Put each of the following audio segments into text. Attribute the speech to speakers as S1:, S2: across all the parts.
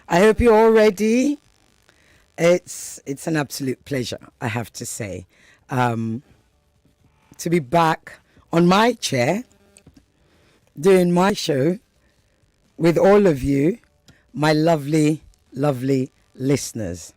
S1: I hope you're all ready. It's an absolute pleasure, I have to say, to be back on my chair doing my show with all of you, my lovely, lovely listeners.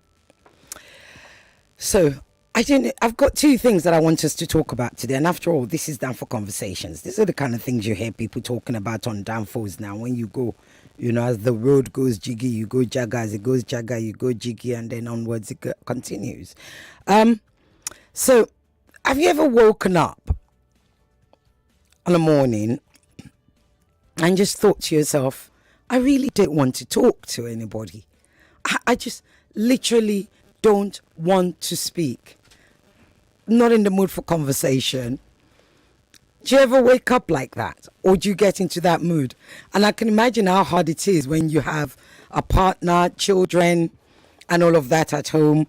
S1: So I've got two things that I want us to talk about today. And after all, this is Danfo Conversations. These are the kind of things you hear people talking about on Danfos now. When you go, as the road goes jiggy, you go jagga. As it goes jagga, you go jiggy, and then onwards it continues. So have you ever woken up on a morning and just thought to yourself, I really don't want to talk to anybody. I just literally don't want to speak. Not in the mood for conversation. Do you ever wake up like that? Or do you get into that mood? And I can imagine how hard it is when you have a partner, children, and all of that at home.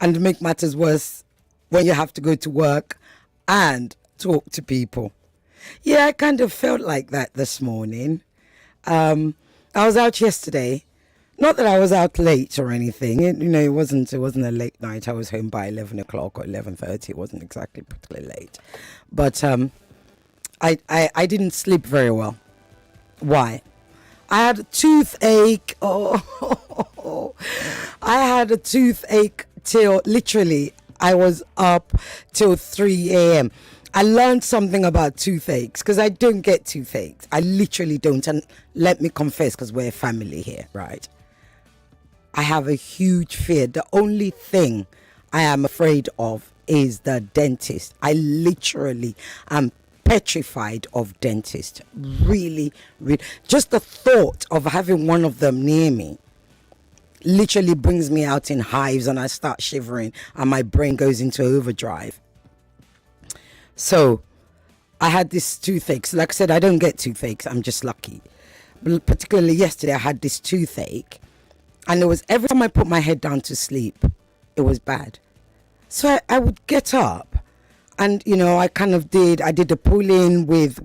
S1: And to make matters worse, when you have to go to work and talk to people. Yeah, I kind of felt like that this morning. I was out yesterday. Not that I was out late or anything. It wasn't a late night. I was home by 11 o'clock or 11:30. It wasn't exactly particularly late. But I didn't sleep very well. Why? I had a toothache. Oh, I had a toothache till literally I was up till 3 a.m. I learned something about toothaches because I don't get toothaches. I literally don't. And let me confess, because we're a family here, right? I have a huge fear. The only thing I am afraid of is the dentist. I literally am petrified of dentists. Really, really. Just the thought of having one of them near me literally brings me out in hives and I start shivering and my brain goes into overdrive. So I had this toothache. So like I said, I don't get toothaches. I'm just lucky. But particularly yesterday, I had this toothache. And it was every time I put my head down to sleep, it was bad. So I would get up and, I did a pull-in with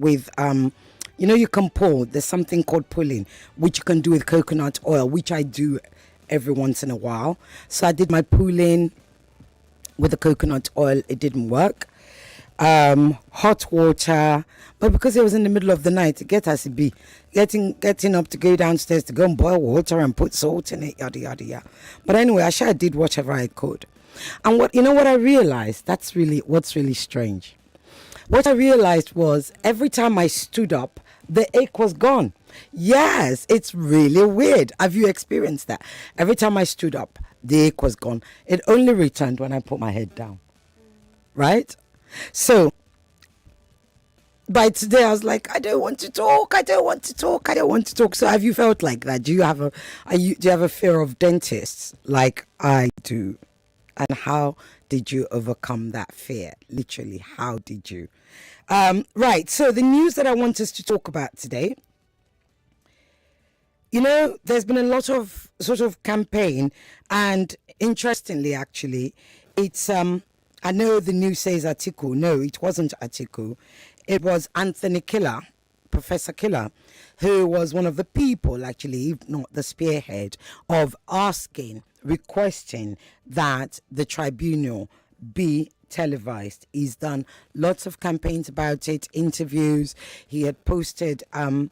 S1: you can pull. There's something called pull-in, which you can do with coconut oil, which I do every once in a while. So I did my pull-in with the coconut oil. It didn't work. Hot water, but because it was in the middle of the night, it gets us to be getting up to go downstairs to go and boil water and put salt in it, yada yada yada. But anyway, I did whatever I could. And what I realized, that's really what's really strange. What I realized was every time I stood up, the ache was gone. Yes, it's really weird. Have you experienced that? Every time I stood up, the ache was gone. It only returned when I put my head down. Right? So by today I was like, I don't want to talk. So have you felt like that? Do you have a fear of dentists like I do? And how did you overcome that fear? Literally, how did you? Right, so the news that I want us to talk about today, there's been a lot of sort of campaign, and interestingly actually, it's I know the news says Atiku. No, it wasn't Atiku. It was Anthony Killer, Professor Killer, who was one of the people, actually, if not the spearhead, of requesting that the tribunal be televised. He's done lots of campaigns about it, interviews. He had posted, what's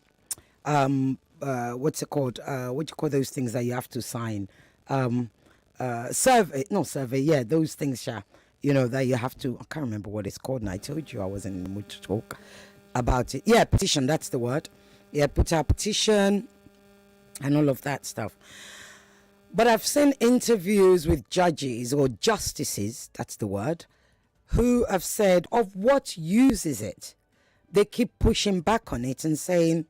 S1: it called? What do you call those things that you have to sign? Survey, yeah, those things, yeah. That you have to, I can't remember what it's called, and I told you I wasn't in the mood to talk about it. Yeah, petition, that's the word. Yeah, put out petition and all of that stuff. But I've seen interviews with judges or justices, that's the word, who have said, of what use is it? They keep pushing back on it and saying,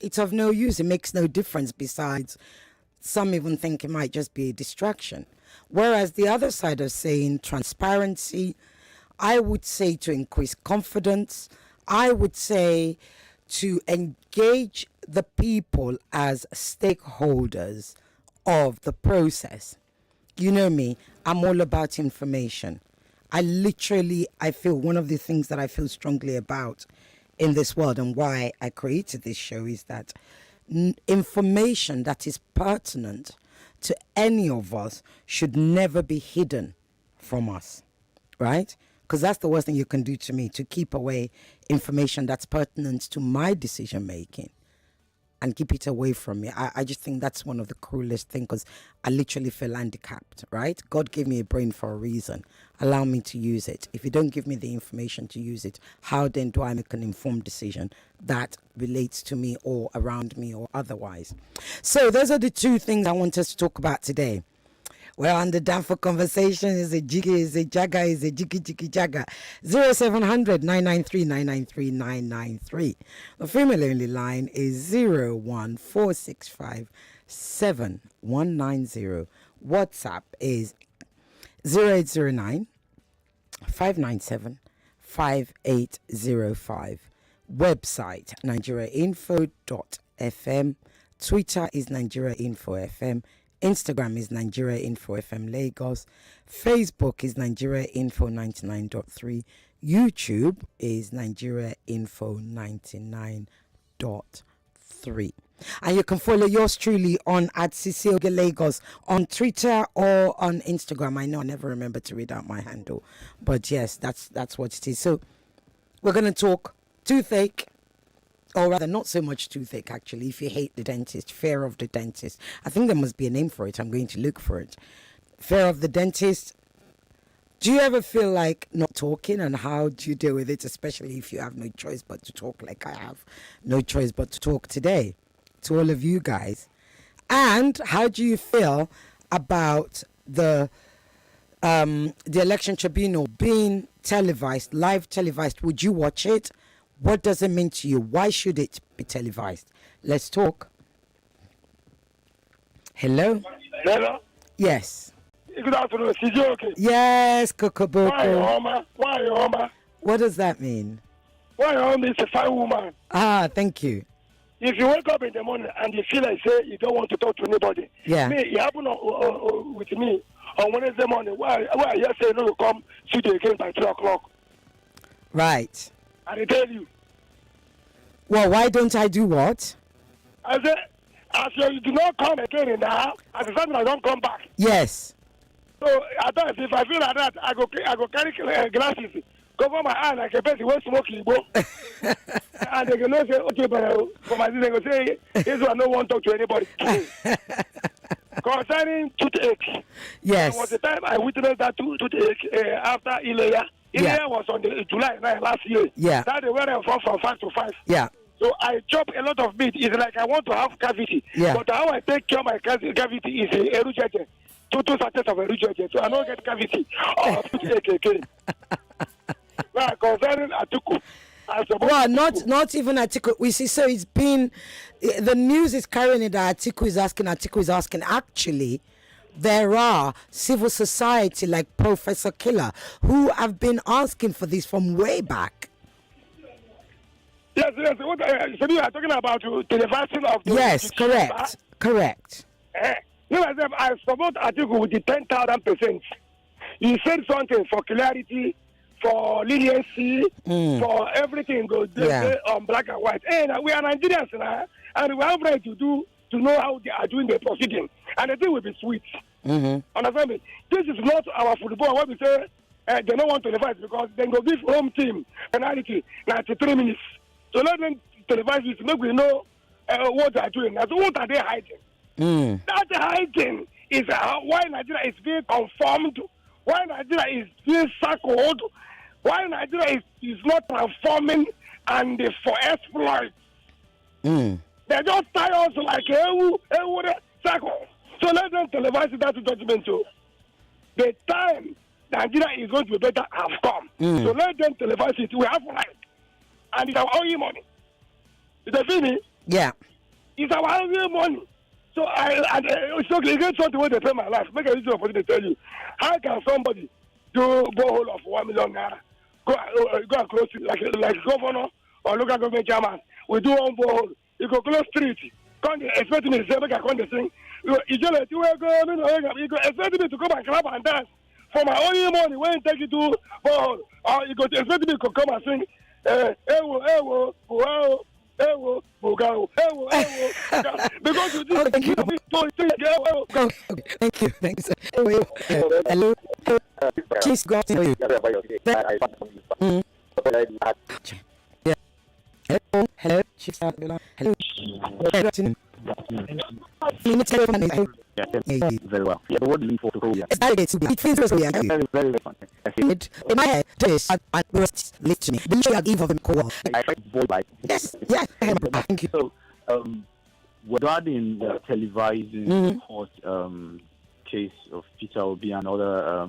S1: it's of no use, it makes no difference. Besides, some even think it might just be a distraction. Whereas the other side of saying transparency, I would say to increase confidence, I would say to engage the people as stakeholders of the process. You know me, I'm all about information. I feel one of the things that I feel strongly about in this world and why I created this show is that information that is pertinent to any of us should never be hidden from us, right? Because that's the worst thing you can do to me, to keep away information that's pertinent to my decision making and keep it away from me. I just think that's one of the cruelest things, because I literally feel handicapped, right? God gave me a brain for a reason. Allow me to use it. If you don't give me the information to use it, how then do I make an informed decision that relates to me or around me or otherwise? So those are the two things I want us to talk about today. Well, on the Danfo Conversation is a jiggy, is a jagger, is a jiggy jagger. 0700 993 993 993. The female only line is 01465 7190. WhatsApp is 0809 597 5805. Website nigeriainfo.fm. Twitter is nigeriainfo.fm. Instagram is Nigeria Info FM Lagos. Facebook is Nigeria Info 99.3. YouTube is Nigeria Info 99.3. And you can follow yours truly on @Cecilga Lagos on Twitter or on Instagram. I know I never remember to read out my handle, but yes, that's what it is. So we're going to talk toothache. Or rather, not so much toothache, actually. If you hate the dentist, fear of the dentist. I think there must be a name for it. I'm going to look for it. Fear of the dentist. Do you ever feel like not talking, and how do you deal with it, especially if you have no choice but to talk, like I have no choice but to talk today to all of you guys? And how do you feel about the election tribunal being televised, live televised? Would you watch it? What does it mean to you? Why should it be televised? Let's talk. Hello?
S2: Hello?
S1: Yes.
S2: Good afternoon. Is you okay?
S1: Yes, Kokoboko.
S2: Why, Oma? Why, Oma?
S1: What does that mean?
S2: Why, Oma is a fine woman.
S1: Ah, thank you.
S2: If you wake up in the morning and you feel like, say, you don't want to talk to anybody.
S1: Yeah.
S2: Me, it happened with me on Wednesday morning. Why you say no to come studio again by 3 o'clock?
S1: Right.
S2: And I tell you.
S1: Well, why don't I do what?
S2: I said, as you do not come again in the house, at the time I don't come back.
S1: Yes.
S2: So at times, if I feel like that, I go carry glasses, cover my eye like a person who smoking. And they can say, okay, but for my sister, they go say, this one no one talk to anybody. Concerning toothache.
S1: Yes.
S2: There was the time I witnessed that toothache after Ilaya. Ilaya was on the July 9 last year.
S1: Yeah.
S2: That they were from 5 to 5.
S1: Yeah.
S2: So I chop a lot of meat. It's like I want to have cavity.
S1: Yeah.
S2: But how I take care of my cavity is a erugete. Two sachets of erugete. So I don't get cavity. Again. Well, concerning Atiku.
S1: Well, not even Atiku. We see, so it's been, the news is carrying it that Atiku is asking. Actually, there are civil society like Professor Killer who have been asking for this from way back.
S2: Yes. What so you are talking about televising of the...
S1: Yes, correct.
S2: I support Atiku with the 10,000%. You said something for clarity, for leniency, for everything goes on black and white. And we are Nigerians now, and we have right to know how they are doing the proceeding. And the thing will be sweet. Understand me? This is not our football. What we say, they don't want to televise because they go give home team penalty 93 minutes. So let them televise this. Maybe we know what they are doing. So what are they hiding? That hiding is why Nigeria is being conformed, why Nigeria is being circled, why Nigeria is not transforming and for exploit. They just tie us like a circle. So let them televise that judgment too. The time Nigeria is going to be better have come. So let them televise it. We have right. And it's our own money. You feel me?
S1: Yeah.
S2: It's our own money. So it's okay. You get something where they pay my life. Make a reason for me to tell you. How can somebody do borehole of 1 million naira? Go and close it like governor or local government chairman. We do one borehole. You go close street. Come expect me to say make I come to sing. You just let you go expect me to come and clap and dance for my own money when you take you to borehole. Or you go expect me to come and sing. because you
S1: Oh, thank you. Okay, thank you. Thanks. Hello. Please go out. Yeah. Hello. Hello. Hello. Good afternoon.
S3: Very well. Yeah, the word lean for phobia.
S1: It feels very
S3: Very fun.
S1: in my head, this and burst listening. The show Eve of the call.
S3: I tried to voice like
S1: Yes, yeah. Thank you.
S3: So, regarding the televising court case of Peter Obi and other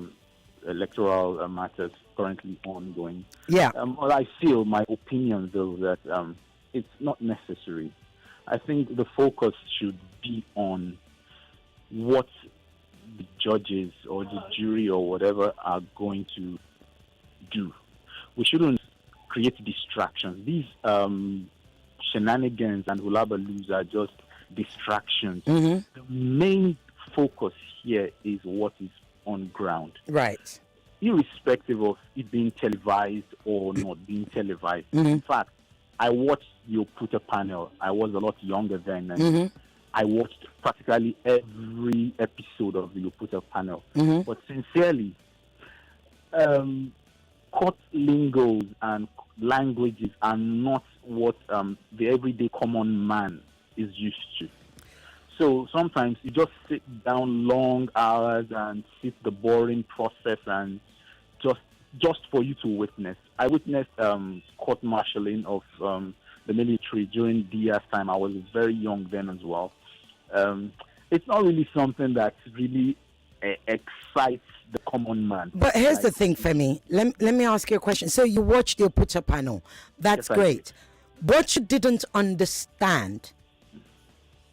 S3: electoral matters currently ongoing, well, I feel my opinion though that it's not necessary. I think the focus should be on what the judges or the jury or whatever are going to do. We shouldn't create distractions. These shenanigans and hullabaloos are just distractions. The main focus here is what is on ground.
S1: Right.
S3: Irrespective of it being televised or not being televised. In fact, I watched the Oputa panel. I was a lot younger then, and I watched practically every episode of the Oputa panel. But sincerely, court lingos and languages are not what the everyday common man is used to. So sometimes you just sit down long hours and sit the boring process and just for you to witness. I witnessed court-martialing of the military during Dia's time. I was very young then as well. It's not really something that really excites the common man.
S1: But here's the thing, Femi. Let me ask you a question. So you watched the Oputa panel. That's great. What you didn't understand,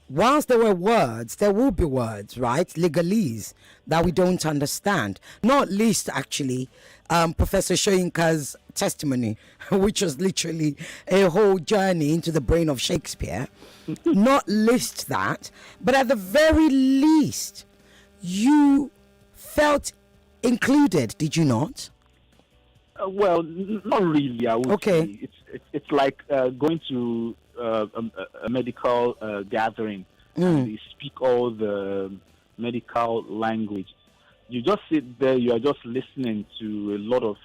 S1: whilst there were words, there will be words, right? Legalese that we don't understand. Not least, actually, Professor Shoyinka's testimony, which was literally a whole journey into the brain of Shakespeare. Not least that, but at the very least, you felt included, did you not?
S3: Well, not really, I would say. It's like going to a medical gathering and they speak all the medical language. You just sit there, you are just listening to a lot of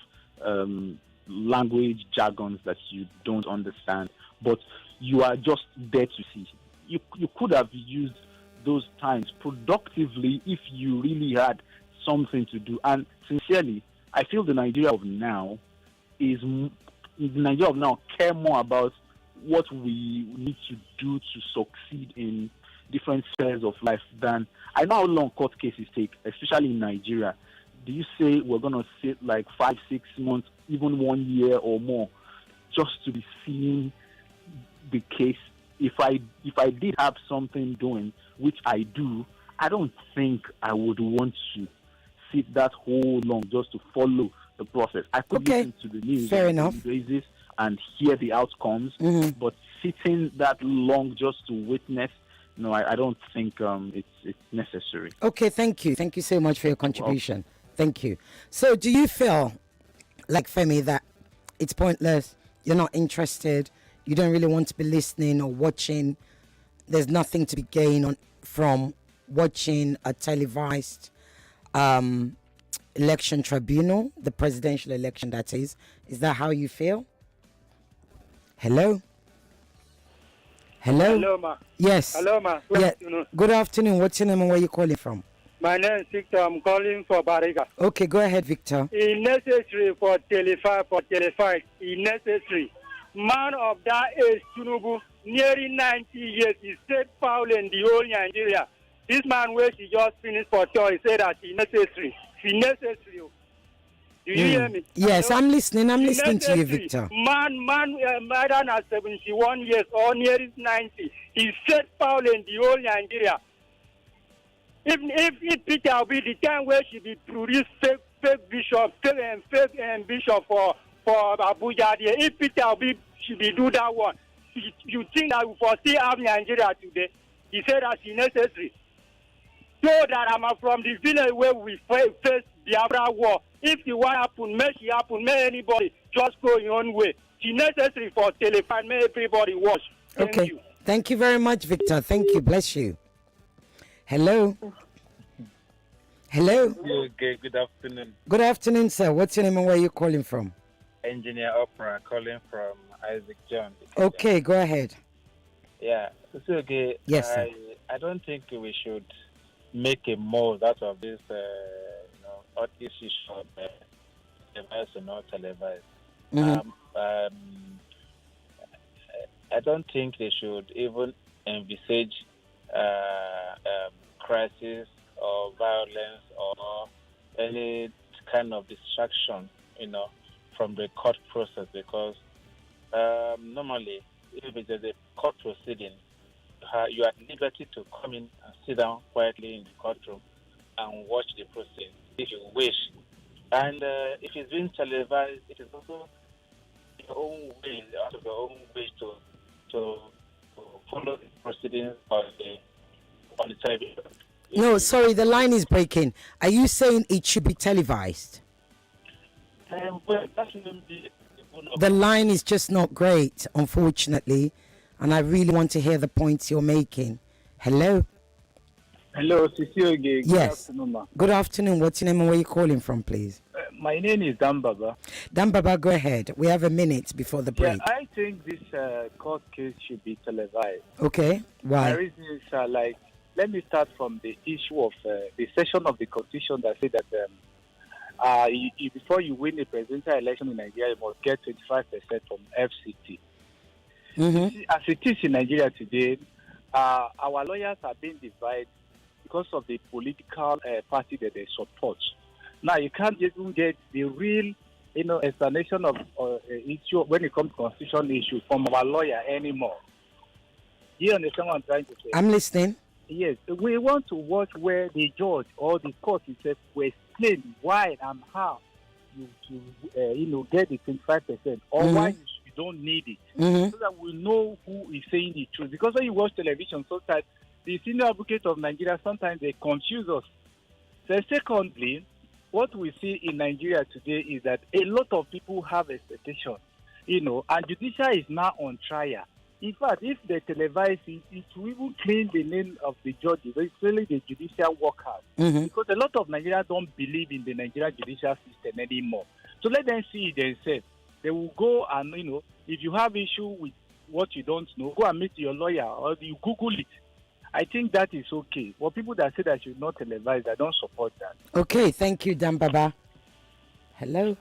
S3: language jargons that you don't understand, but you are just there to see. You could have used those times productively if you really had something to do. And sincerely, I feel the Nigeria of now care more about what we need to do to succeed in different spheres of life than I know how long court cases take, especially in Nigeria. Do you say we're going to sit like 5-6 months, even 1 year or more, just to be seeing the case? If I did have something doing, which I do, I don't think I would want to sit that whole long just to follow the process. I could listen to the news on a daily basis and hear the outcomes, but sitting that long just to witness, no, I don't think it's necessary.
S1: Okay, thank you. Thank you so much for your contribution. Thank you. So do you feel like, Femi, that it's pointless, you're not interested, you don't really want to be listening or watching, there's nothing to be gained from watching a televised election tribunal, the presidential election, that is? Is that how you feel? Hello?
S4: Hello, ma.
S1: Yes.
S4: Hello, ma. Good afternoon.
S1: Good afternoon. What's your name and where are you calling from?
S4: My name is Victor. I'm calling for Bariga.
S1: Okay, go ahead, Victor.
S4: It's necessary for Telefive. It's necessary. Man of that age, Tinubu, nearly 90 years, he said foul in the whole Nigeria. This man, where she just finished for tour, he said that it's necessary. It's necessary. Do you hear me?
S1: Yes, I'm listening. I'm listening to you, Victor.
S4: Man, more than 71 years or nearly 90, he said foul in the whole Nigeria. If Peter will be the time where she be produced fake bishop, fake bishop for Abuja, if Peter will be, she be do that one. You think that we foresee have Nigeria today? He said that it's necessary. So that I'm from the village where we face Biafra war. If it want happen, may anybody just go your own way. It's necessary for Television, may everybody watch.
S2: Thank
S1: Okay.
S2: you.
S1: Thank you very much, Victor. Thank you. Bless you. Hello. Hello.
S5: Okay, good afternoon.
S1: Good afternoon, sir. What's your name and where are you calling from?
S5: Engineer Opera calling from Isaac John.
S1: Okay, go ahead.
S5: Yeah, so okay.
S1: Yes, sir.
S5: I don't think we should make a mold out of this, all issues of televised or not televised.
S1: Mm-hmm.
S5: I don't think they should even envisage crisis or violence or any kind of distraction, from the court process because normally, if it is a court proceeding, you are at liberty to come in and sit down quietly in the courtroom and watch the proceedings if you wish. And if it's being televised, it is also your own way, out of your own way to follow the proceedings on the television.
S1: No, sorry, the line is breaking. Are you saying it should be televised?
S5: Well, that shouldn't be
S1: The line is just not great, unfortunately, and I really want to hear the points you're making. Hello?
S6: Hello, Sisioge.
S1: Yes.
S6: Good afternoon, ma.
S1: Good afternoon. What's your name and where are you calling from, please?
S6: My name is Dan Baba.
S1: Dan Baba, go ahead. We have a minute before the break.
S6: Yeah, I think this court case should be televised.
S1: Okay,
S6: My
S1: why?
S6: reasons are let me start from the issue of the section of the constitution that said that before you win a presidential election in Nigeria, you must get 25% from FCT.
S1: Mm-hmm.
S6: As it is in Nigeria today, our lawyers are being divided because of the political party that they support. Now, you can't even get the real, explanation of issue when it comes to constitutional issue from our lawyer anymore. You understand what I'm trying to say?
S1: I'm listening.
S6: Yes, we want to watch where the judge or the court itself will explain why and how you get the 25% or why you don't need it, so that we know who is saying the truth. Because when you watch television, sometimes the senior advocate of Nigeria, sometimes they confuse us. So secondly, what we see in Nigeria today is that a lot of people have expectations, and judicial is now on trial. In fact, if they televise it, it will even clean the name of the judges, especially the judicial workers. Because a lot of Nigerians don't believe in the Nigerian judicial system anymore. So let them see it themselves. They will go and, if you have issue with what you don't know, go and meet your lawyer or you Google it. I think that is okay. For people that say that should not televise, I don't support that.
S1: Okay, thank you, Dan Baba. Hello?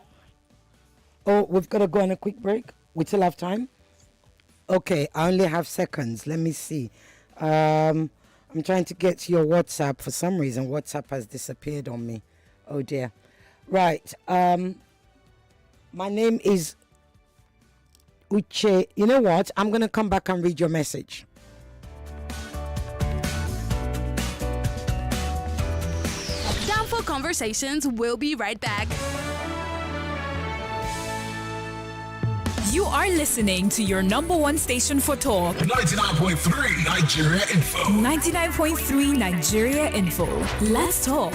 S1: Oh, we've got to go on a quick break. We still have time? Okay, I only have seconds. Let me see. I'm trying to get to your WhatsApp. For some reason, WhatsApp has disappeared on me. Oh, dear. Right. My name is Uche. You know what? I'm going to come back and read your message.
S7: Danfo Conversations will be right back.
S8: You are listening to your number one station for talk.
S9: 99.3 Nigeria Info.
S8: 99.3 Nigeria Info. Let's talk.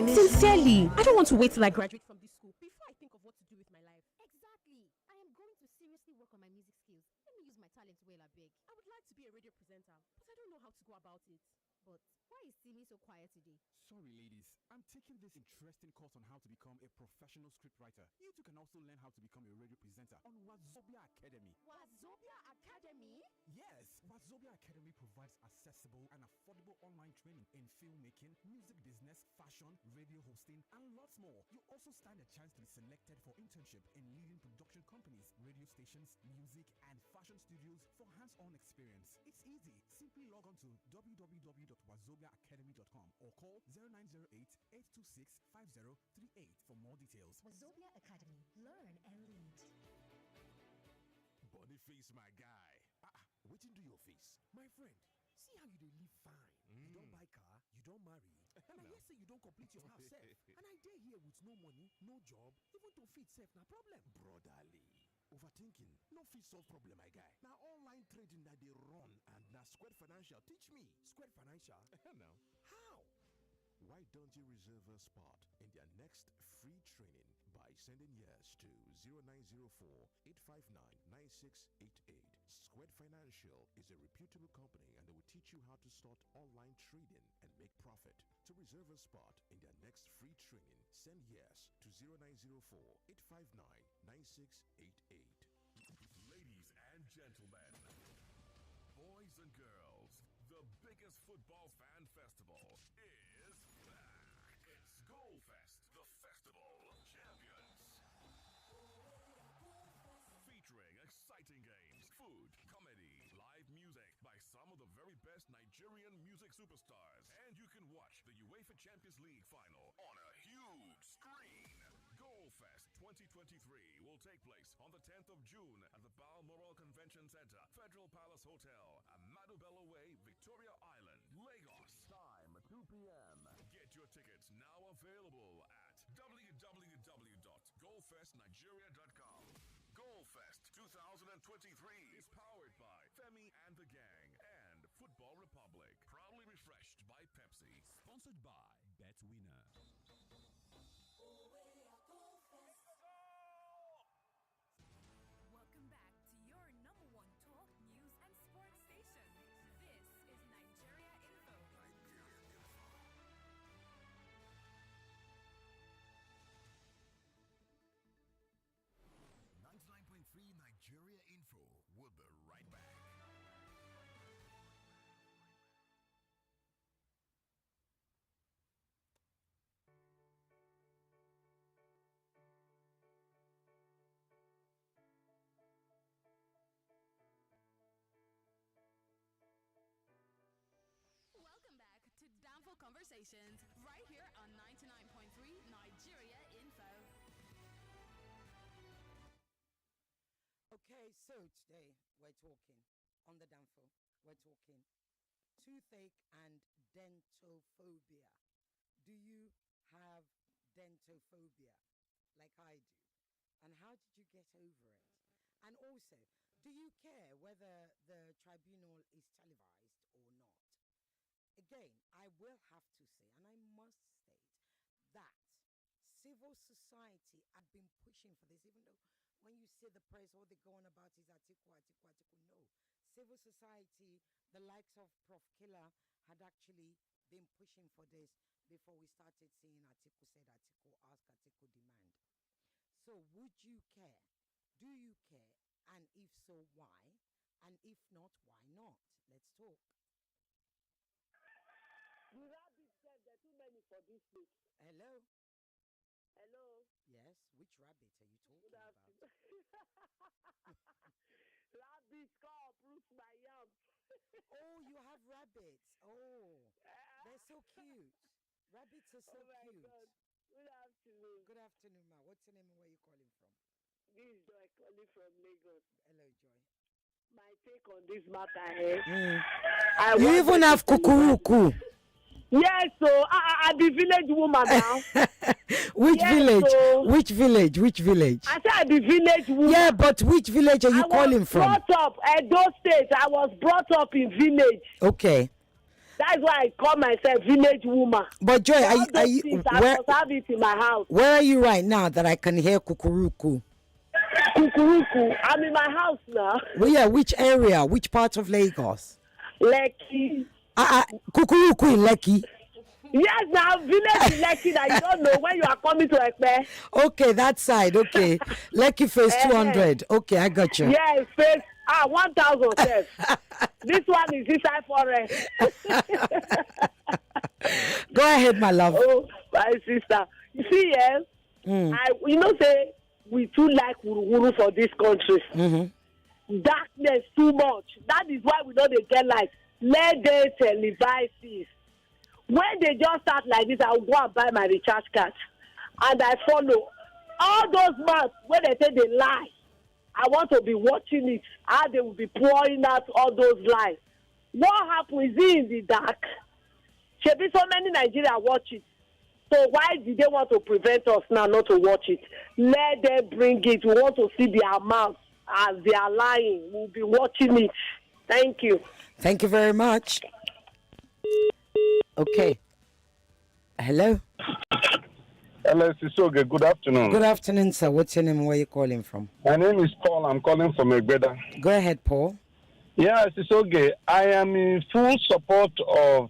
S10: Sincerely, I don't want to wait till I graduate from this school before I think of what to do with my life.
S11: Exactly. I am going to seriously work on my music skills. Let me use my talent well, I beg.
S10: I would like to be a radio presenter, but I don't know how to go about it.
S11: But why is Timmy so quiet today?
S12: Sorry, ladies. I'm taking this interesting course on how to become a professional scriptwriter. You too can also learn how to become a radio presenter on Wazobia Academy.
S10: Wazobia Academy?
S12: Yes, Wazobia Academy provides accessible and affordable online training in filmmaking, music business, fashion, radio hosting, and lots more. You also stand a chance to be selected for internship in leading production companies, radio stations, music, and fashion studios for hands-on experience. It's easy. Simply log on to www.wazobiaacademy.com or call 0908-826-5038 for more details.
S11: Wazobia Academy. Learn and lead.
S9: Body face, my guy. What do your face?
S12: My friend, see see how you dey live fine. You don't buy car, you don't marry, and I hear say you don't complete your house sef. And I dey here with no money, no job, even to feed sef na problem.
S13: Brotherly, overthinking no fit solve problem, my guy. Now online trading that they run, and now Square Financial teach me.
S12: Square Financial?
S13: Now,
S12: How?
S13: why don't you reserve a spot in their next free training by sending yes to 0904-859-9688. Squared Financial is a reputable company, and they will teach you how to start online trading and make profit. To reserve a spot in their next free training, send yes to 0904-859-9688.
S9: Ladies and gentlemen, boys and girls, the biggest football fan festival is back. It's Goalfest, the Festival of Champions. Featuring exciting games, food, comedy, live music by some of the very best Nigerian music superstars. And you can watch the UEFA Champions League final on a huge screen. Goalfest 2023 will take place on the 10th of June at the Balmoral Convention Center, Federal Palace Hotel, Amadu Bello Way, Victoria Island, Lagos. Time 2 p.m. Get your tickets now available at www.goalfestnigeria.com. Goalfest 2023 is powered by Femi and the Gang and Football Republic. Proudly refreshed by Pepsi.
S14: Sponsored by BetWinner.
S8: Welcome back to your number one talk, news, and sports station. This is Nigeria Info.
S9: 99.3 Nigeria Info. We'll be right back.
S7: Welcome back to Danfo Conversations, right here on 99.3 Nigeria Info.
S1: Okay, so today we're talking on the Danfo. We're talking toothache and dentophobia. Do you have dentophobia like I do? And how did you get over it? And also, do you care whether the tribunal is televised or not? Again, I will have to say, and I must state, that civil society had been pushing for this, even though when you see the press, all they go on about is article. No. Civil society, the likes of Prof. Killer, had actually been pushing for this before we started seeing article said article, ask article, demand. So would you care? Do you care? And if so, why? And if not, why not? Let's talk.
S15: The rabbits said there are too many for this place.
S1: Hello?
S15: Hello?
S1: Yes, which rabbit are you talking
S15: Good
S1: about?
S15: Rabbits come uproot my yam.
S1: Oh, you have rabbits. Oh, they're so cute. Rabbits are so
S15: Oh my
S1: cute.
S15: God. Good afternoon.
S1: Good afternoon, ma. What's your name and where are you calling from?
S15: This is Joy calling from Lagos.
S1: Hello, Joy.
S15: My take on this matter here.
S1: You even have kukuruku.
S15: Yes, so I be village woman now.
S1: Which
S15: yes,
S1: village?
S15: So,
S1: which village? Which village?
S15: I said I be village woman.
S1: Yeah, but which village are you calling from?
S15: I was brought up Edo State. I was brought up in village.
S1: Okay.
S15: That's why I call myself village woman.
S1: But Joy, are you
S15: I must have it in my house.
S1: Where are you right now that I can hear kukuruku?
S15: Kukuruku. I'm in my house now.
S1: Well, yeah, which area? Which part of Lagos?
S15: Lekki.
S1: Kukuruku in Lekki.
S15: Yes, now village in Lekki that you don't know when you are coming to Ekpe.
S1: Okay, that side. Okay, Lekki phase 200. Okay, I got you.
S15: Yes, phase 1,000 steps. This one is inside forest.
S1: Go ahead, my love.
S15: Oh, my sister. You see, yes, say we too like wuru for this country. Darkness too much. That is why we don't get light. Let them televise this. When they just start like this, I'll go and buy my recharge card. And I follow. All those months when they say they lie, I want to be watching it. How they will be pouring out all those lies. What happened? Is it in the dark? Should be so many Nigerians watch it. So why did they want to prevent us now not to watch it? Let them bring it. We want to see their mouths as they are lying. We'll be watching it. Thank you.
S1: Thank you very much. Okay. Hello.
S16: Hello, Sisoge. Good afternoon.
S1: Good afternoon, sir. What's your name and where are you calling from?
S16: My name is Paul. I'm calling from Egbeda.
S1: Go ahead, Paul.
S16: Yeah, Sisoge. I am in full support of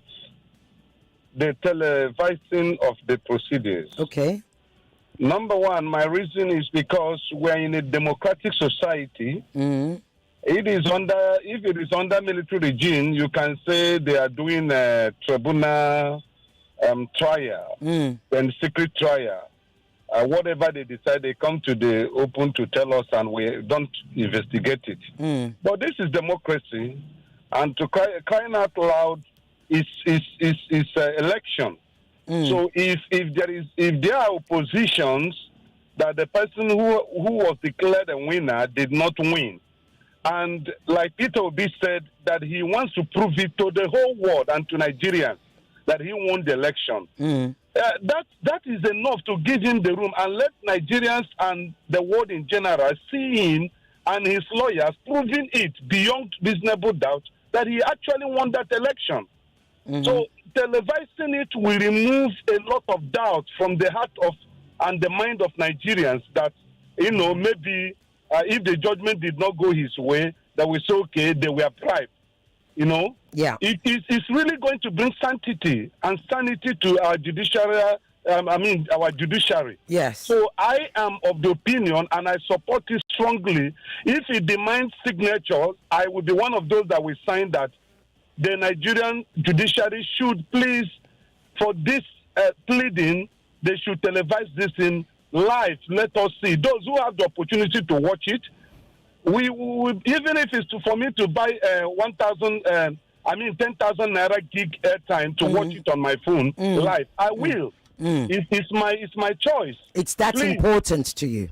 S16: the televising of the proceedings.
S1: Okay.
S16: Number one, my reason is because we're in a democratic society.
S1: Mm-hmm.
S16: If it is under military regime, you can say they are doing a tribunal trial and secret trial. Whatever they decide, they come to the open to tell us, and we don't investigate it. But this is democracy, and to crying out loud is election. So if there are oppositions that the person who was declared a winner did not win, and like Peter Obi said, that he wants to prove it to the whole world and to Nigerians that he won the election. That is enough to give him the room and let Nigerians and the world in general see him and his lawyers proving it beyond reasonable doubt that he actually won that election. So televising it will remove a lot of doubt from the heart of and the mind of Nigerians that, maybe if the judgment did not go his way, that we say, okay, they were bribed.
S1: Yeah.
S16: It's really going to bring sanctity and sanity to our judiciary. Our judiciary.
S1: Yes.
S16: So I am of the opinion, and I support it strongly. If it demands signatures, I will be one of those that will sign that the Nigerian judiciary should please, for this pleading, they should televise this in live. Let us see. Those who have the opportunity to watch it, we even if it's for me to buy 10,000 naira gig airtime to watch it on my phone live, I will. It's my choice.
S1: It's that important to you.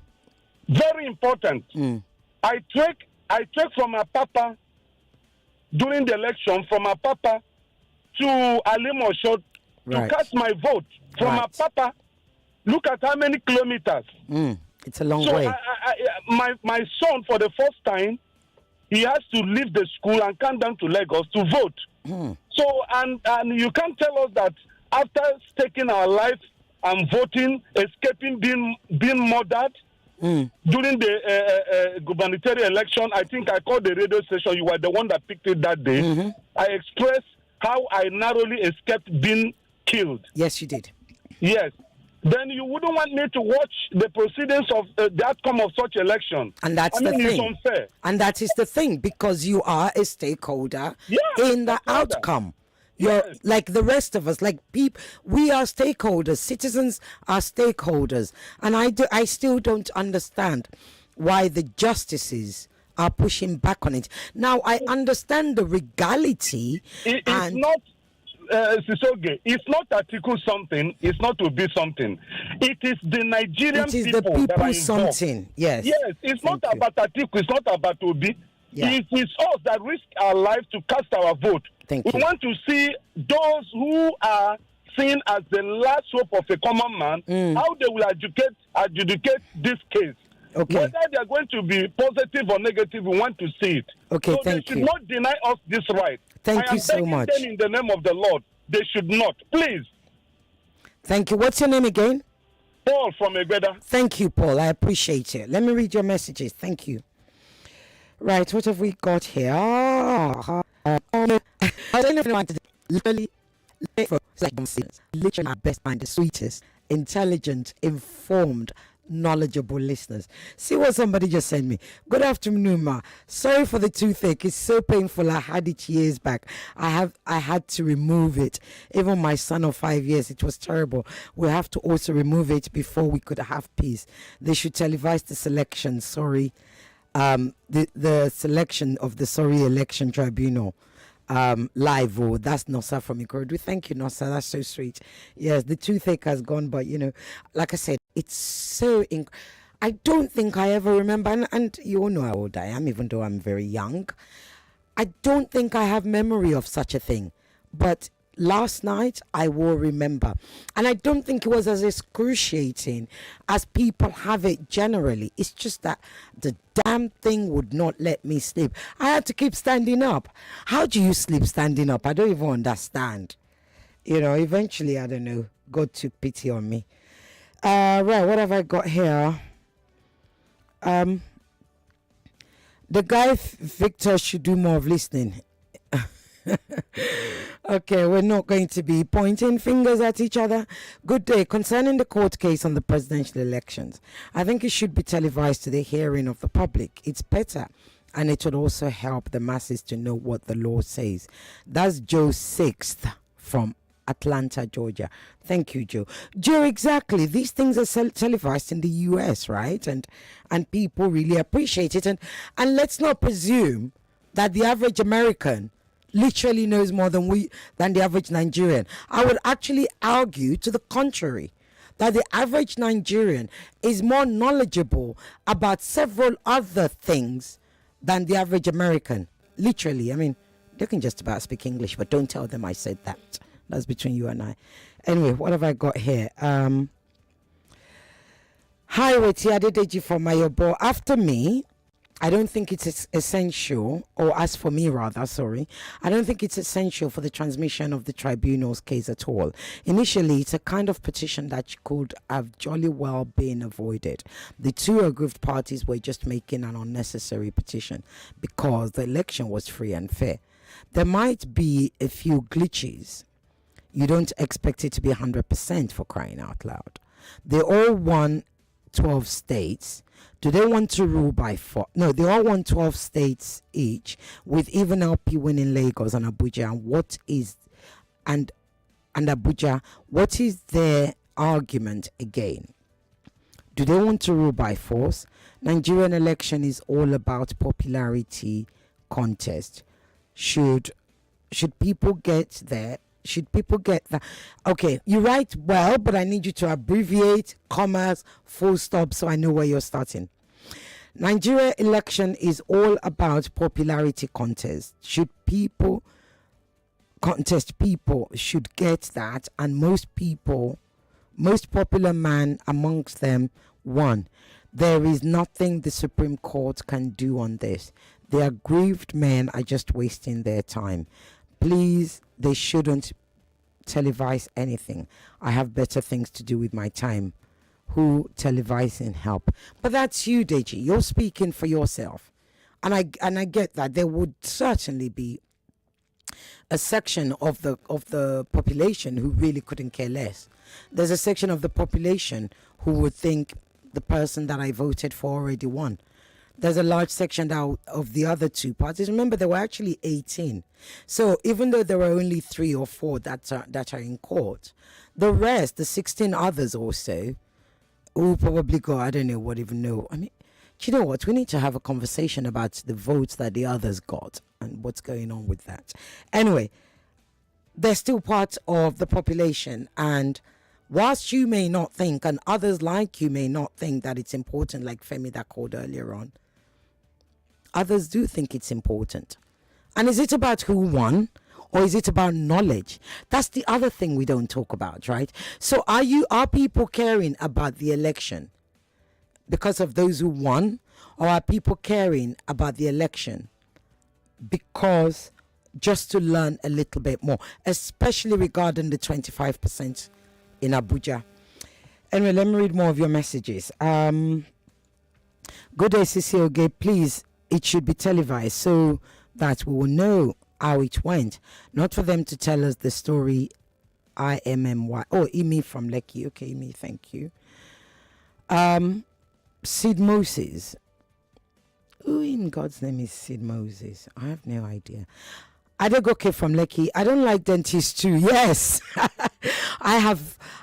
S16: Very important. I take from my papa during the election, from my papa to Alimosho to cast my vote. From my papa, look at how many kilometers.
S1: It's a long way.
S16: My son, for the first time, he has to leave the school and come down to Lagos to vote. So, and you can't tell us that after taking our life and voting, escaping being murdered during the gubernatorial election, I think I called the radio station. You were the one that picked it that day. I expressed how I narrowly escaped being killed.
S1: Yes, you did.
S16: Yes. Then you wouldn't want me to watch the proceedings of the outcome of such election.
S1: And that's the thing.
S16: It's unfair.
S1: And that is the thing, because you are a stakeholder in the outcome. You're like the rest of us, like people. We are stakeholders. Citizens are stakeholders, and I still don't understand why the justices are pushing back on it. Now I understand the regality.
S16: It's not. It's not Article something. It's not to be something. It is the Nigerian people that are involved.
S1: Something. Yes.
S16: Yes. It's not about Article. It's not about Obi.
S1: Yeah.
S16: It is us that risk our lives to cast our vote. We want to see those who are seen as the last hope of a common man, how they will adjudicate this case.
S1: Okay.
S16: Whether they are going to be positive or negative, we want to see it.
S1: Okay,
S16: so
S1: thank
S16: they should
S1: you.
S16: not deny us this right.
S1: Thank you so much.
S16: I am begging them in the name of the Lord. They should not. Please.
S1: Thank you. What's your name again?
S16: Paul from Egbeda.
S1: Thank you, Paul. I appreciate it. Let me read your messages. Thank you. Right, what have we got here? I don't know if anyone literally our best mind, the sweetest, intelligent, informed, knowledgeable listeners. See what somebody just sent me. Good afternoon, ma. Sorry for the toothache. It's so painful. I had it years back. I had to remove it. Even my son of 5 years, it was terrible. We have to also remove it before we could have peace. They should televise the selection. Sorry. The selection of the election tribunal live. Oh, that's Nosa from Ikorodu. Thank you, Nosa. That's so sweet. Yes, the toothache has gone, but like I said, it's so I don't think I ever remember, and you all know how old I am, even though I'm very young. I don't think I have memory of such a thing. But last night I will remember. And I don't think it was as excruciating as people have it generally. It's just that the damn thing would not let me sleep. I had to keep standing up. How do you sleep standing up? I don't even understand. Eventually, I don't know, God took pity on me. Right, what have I got here? The guy Victor should do more of listening. Okay, we're not going to be pointing fingers at each other. Good day. Concerning the court case on the presidential elections, I think it should be televised to the hearing of the public. It's better, and it would also help the masses to know what the law says. That's Joe Sixth from Atlanta, Georgia. Thank you, Joe. Joe, exactly. These things are televised in the US, right? And people really appreciate it. And let's not presume that the average American literally knows more than the average Nigerian. I would actually argue to the contrary, that the average Nigerian is more knowledgeable about several other things than the average American. Literally, I mean, they can just about speak English, but don't tell them I said that. That's between you and I. Anyway, what have I got here? Hi, Ireti Bakare-Yusuf from Mayobo. After me, I don't think it's essential, or as for me rather, sorry, I don't think it's essential for the transmission of the tribunal's case at all. Initially, it's a kind of petition that could have jolly well been avoided. The two aggrieved parties were just making an unnecessary petition because the election was free and fair. There might be a few glitches. You don't expect it to be 100% for crying out loud. They all won 12 states. Do they want to rule by 4? No, they all want 12 states each, with even LP winning Lagos and Abuja. And Abuja, what is their argument again? Do they want to rule by force? Nigerian election is all about popularity contest. Should people get there? Should people get that? Okay, you write well, but I need you to abbreviate, commas, full stop, so I know where you're starting. Nigeria election is all about popularity contest. Should people contest? People should get that, and most popular man amongst them won. There is nothing the Supreme Court can do on this. The aggrieved men are just wasting their time. Please, they shouldn't televise anything. I have better things to do with my time. Who televising help? But that's you, Deji. You're speaking for yourself. And I get that. There would certainly be a section of the population who really couldn't care less. There's a section of the population who would think the person that I voted for already won. There's a large section out of the other two parties. Remember, there were actually 18. So even though there were only 3 or 4 that are in court, the rest, the 16 others also, who probably go, I don't know what even know. I mean, do you know what? We need to have a conversation about the votes that the others got and what's going on with that. Anyway, they're still part of the population, and whilst you may not think, and others like you may not think that it's important, like Femi that called earlier on, others do think it's important. And is it about who won, or is it about knowledge? That's the other thing we don't talk about, right? So are people caring about the election because of those who won, or are people caring about the election because just to learn a little bit more, especially regarding the 25% in Abuja? Anyway, let me read more of your messages. Good day, Cecile. Please, it should be televised so that we will know how it went, not for them to tell us the story. IMMY. Oh, Imi from Lekki. Okay, Imi, thank you. Sid Moses. Who in God's name is Sid Moses? I have no idea. Adegoke from Lekki. I don't like dentists too. Yes. I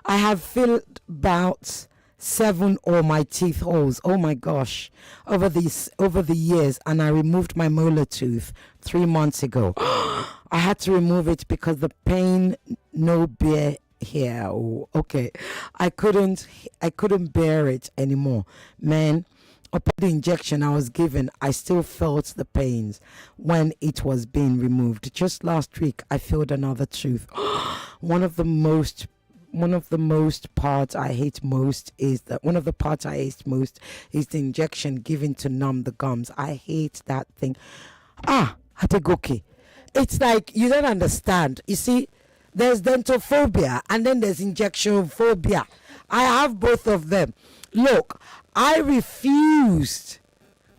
S1: have filled about 7 of my teeth holes. Oh my gosh. Over the years, and I removed my molar tooth 3 months ago. I had to remove it because the pain no bear here. Oh, okay. I couldn't bear it anymore. Man, upon the injection I was given, I still felt the pains when it was being removed. Just last week, I felt another tooth. One of the most parts I hate most is the injection given to numb the gums. I hate that thing. Hategoke. It's like you don't understand. You see, there's dental phobia and then there's injection phobia. I have both of them. Look, I refused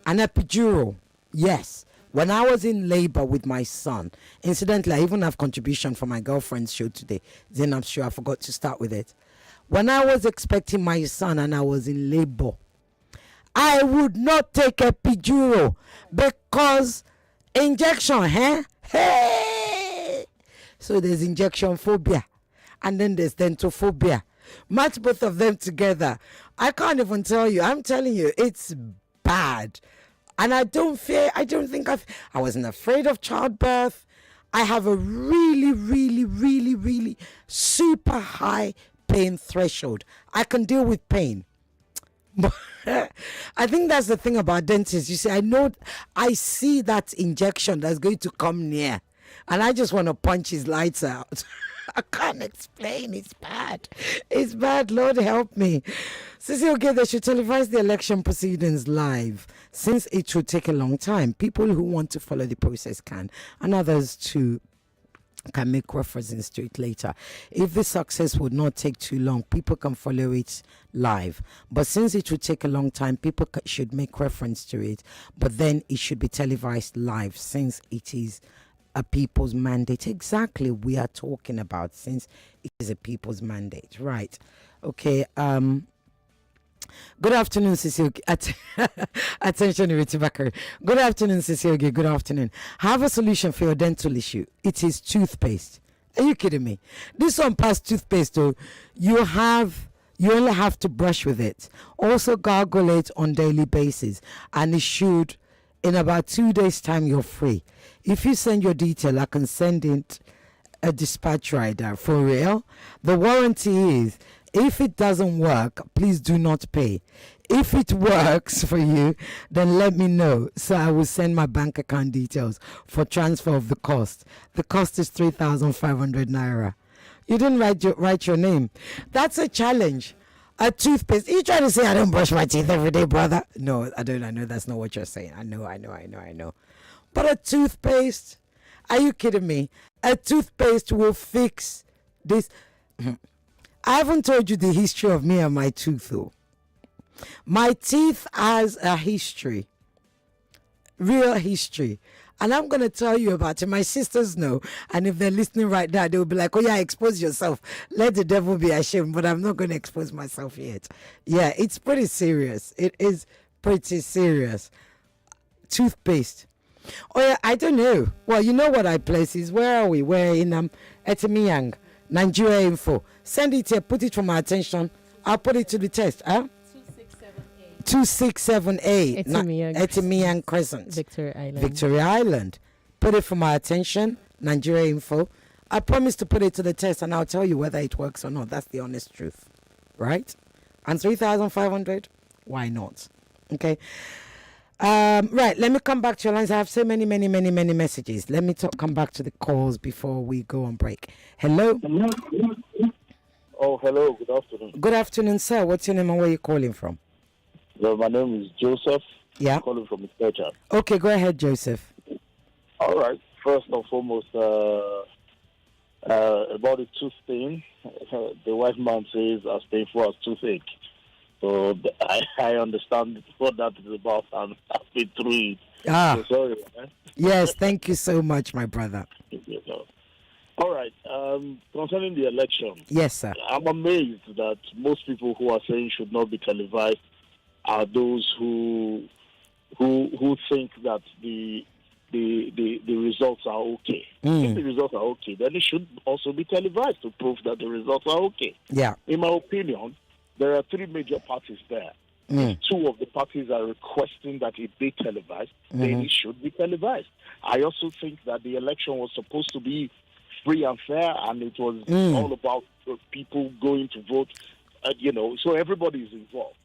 S1: an epidural. Yes. When I was in labor with my son, incidentally, I even have contribution for my girlfriend's show today. Then I'm sure I forgot to start with it. When I was expecting my son and I was in labor, I would not take epidural because injection, Hey! So there's injection phobia and then there's dental phobia. Match both of them together. I can't even tell you. I'm telling you, it's bad. And I wasn't afraid of childbirth. I have a really, really, really, really super high pain threshold. I can deal with pain. I think that's the thing about dentists. You see, I see that injection that's going to come near, and I just want to punch his lights out. I can't explain. It's bad. It's bad. Lord help me. Sissy, okay, they should televise the election proceedings live since it should take a long time. People who want to follow the process can, and others too can make references to it later. If the success would not take too long, people can follow it live. But since it would take a long time, people should make reference to it. But then it should be televised live since it is a people's mandate. Exactly, we are talking about since it is a people's mandate. Right. Okay. Good afternoon, Cecile. Attention, Ireti Bakare. Good afternoon, Cecile. Good afternoon. I have a solution for your dental issue. It is toothpaste. Are you kidding me? This one past toothpaste, though, you only have to brush with it. Also gargle it on daily basis, and it should, in about 2 days' time, you're free. If you send your detail, I can send it a dispatch rider. For real. The warranty is, if it doesn't work, please do not pay. If it works for you, then let me know, so I will send my bank account details for transfer of the cost. The cost is 3,500 naira. You didn't write your name. That's a challenge. A toothpaste. You trying to say I don't brush my teeth every day, brother? No, I don't. I know that's not what you're saying. I know. But a toothpaste? Are you kidding me? A toothpaste will fix this. I haven't told you the history of me and my tooth, though. My teeth has a history. Real history. And I'm going to tell you about it. My sisters know. And if they're listening right now, they'll be like, oh yeah, expose yourself. Let the devil be ashamed. But I'm not going to expose myself yet. Yeah, it's pretty serious. It is pretty serious. Toothpaste. Oh yeah, I don't know. Well, you know what I place is. Where are we? We're in Etimiyang, Nigeria Info. Send it here. Put it for my attention. I'll put it to the test. 2678 Etimiyang Crescent, Victoria Island. Put it for my attention. Nigeria Info. I promise to put it to the test, and I'll tell you whether it works or not. That's the honest truth, right? And 3,500. Why not? Okay. Right, let me come back to your lines. I have so many messages. Let me come back to the calls before we go on break. Hello?
S17: Oh, hello. Good afternoon.
S1: Good afternoon, sir. What's your name and where are you calling from?
S17: Well, my name is Joseph.
S1: Yeah.
S17: I'm calling from Ikeja.
S1: Okay, go ahead, Joseph.
S17: All right. First and foremost, about the tooth thing, the white man says as painful as toothache. So I understand what that is about, and I've been through it. So sorry.
S1: Yes, thank you so much, my brother.
S17: All right. Concerning the election.
S1: Yes, sir.
S17: I'm amazed that most people who are saying should not be televised are those who think that the results are okay. If the results are okay, then it should also be televised to prove that the results are okay.
S1: Yeah.
S17: In my opinion, there are three major parties there. Two of the parties are requesting that it be televised, then it should be televised. I also think that the election was supposed to be free and fair, and it was all about people going to vote, so everybody is involved.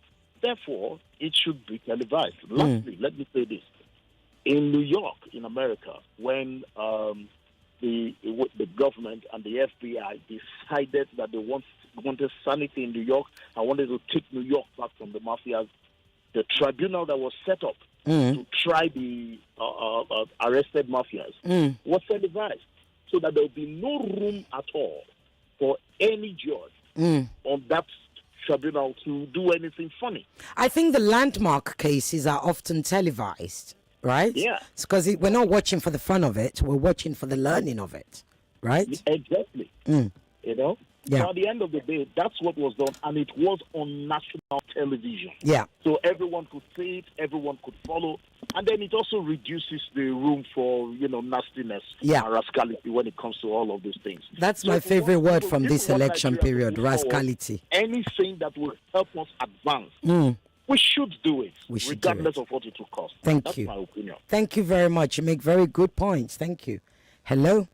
S17: therefore, it should be televised. Lastly, let me say this. In New York, in America, when the government and the FBI decided that they wanted sanity in New York and wanted to take New York back from the mafias, the tribunal that was set up to try the arrested mafias was televised, so that there would be no room at all for any judge on that tribunal to do anything funny.
S1: I think the landmark cases are often televised, right?
S17: Yeah.
S1: Because we're not watching for the fun of it, we're watching for the learning of it, right?
S17: Exactly. You know?
S1: Yeah.
S17: So at the end of the day, that's what was done, and it was on national television.
S1: Yeah.
S17: So everyone could see it, everyone could follow, and then it also reduces the room for, nastiness and rascality when it comes to all of these things.
S1: That's my favorite word from this election period, rascality.
S17: Anything that will help us advance, we should do it, regardless of what it will cost.
S1: Thank you.
S17: That's my opinion.
S1: Thank you very much. You make very good points. Thank you. Hello?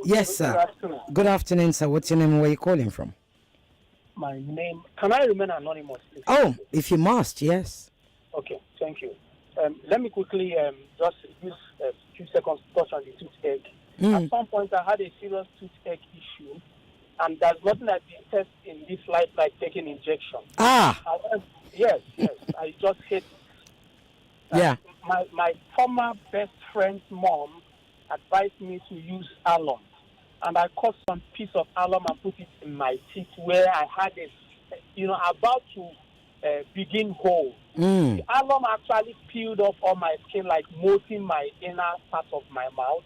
S1: Yes, sir.
S18: Good afternoon.
S1: Good afternoon, sir. What's your name and where are you calling from?
S18: My name. Can I remain anonymous, please?
S1: Oh, if you must, yes.
S18: Okay, thank you. Let me quickly just use a few seconds to touch on the toothache. At some point, I had a serious toothache issue, and there's nothing like the test in this life like taking injection. Yes, I just hate it.
S1: Yeah.
S18: My former best friend's mom advised me to use alum, and I cut some piece of alum and put it in my teeth where I had about to begin hole. The alum actually peeled off all my skin, like molting my inner part of my mouth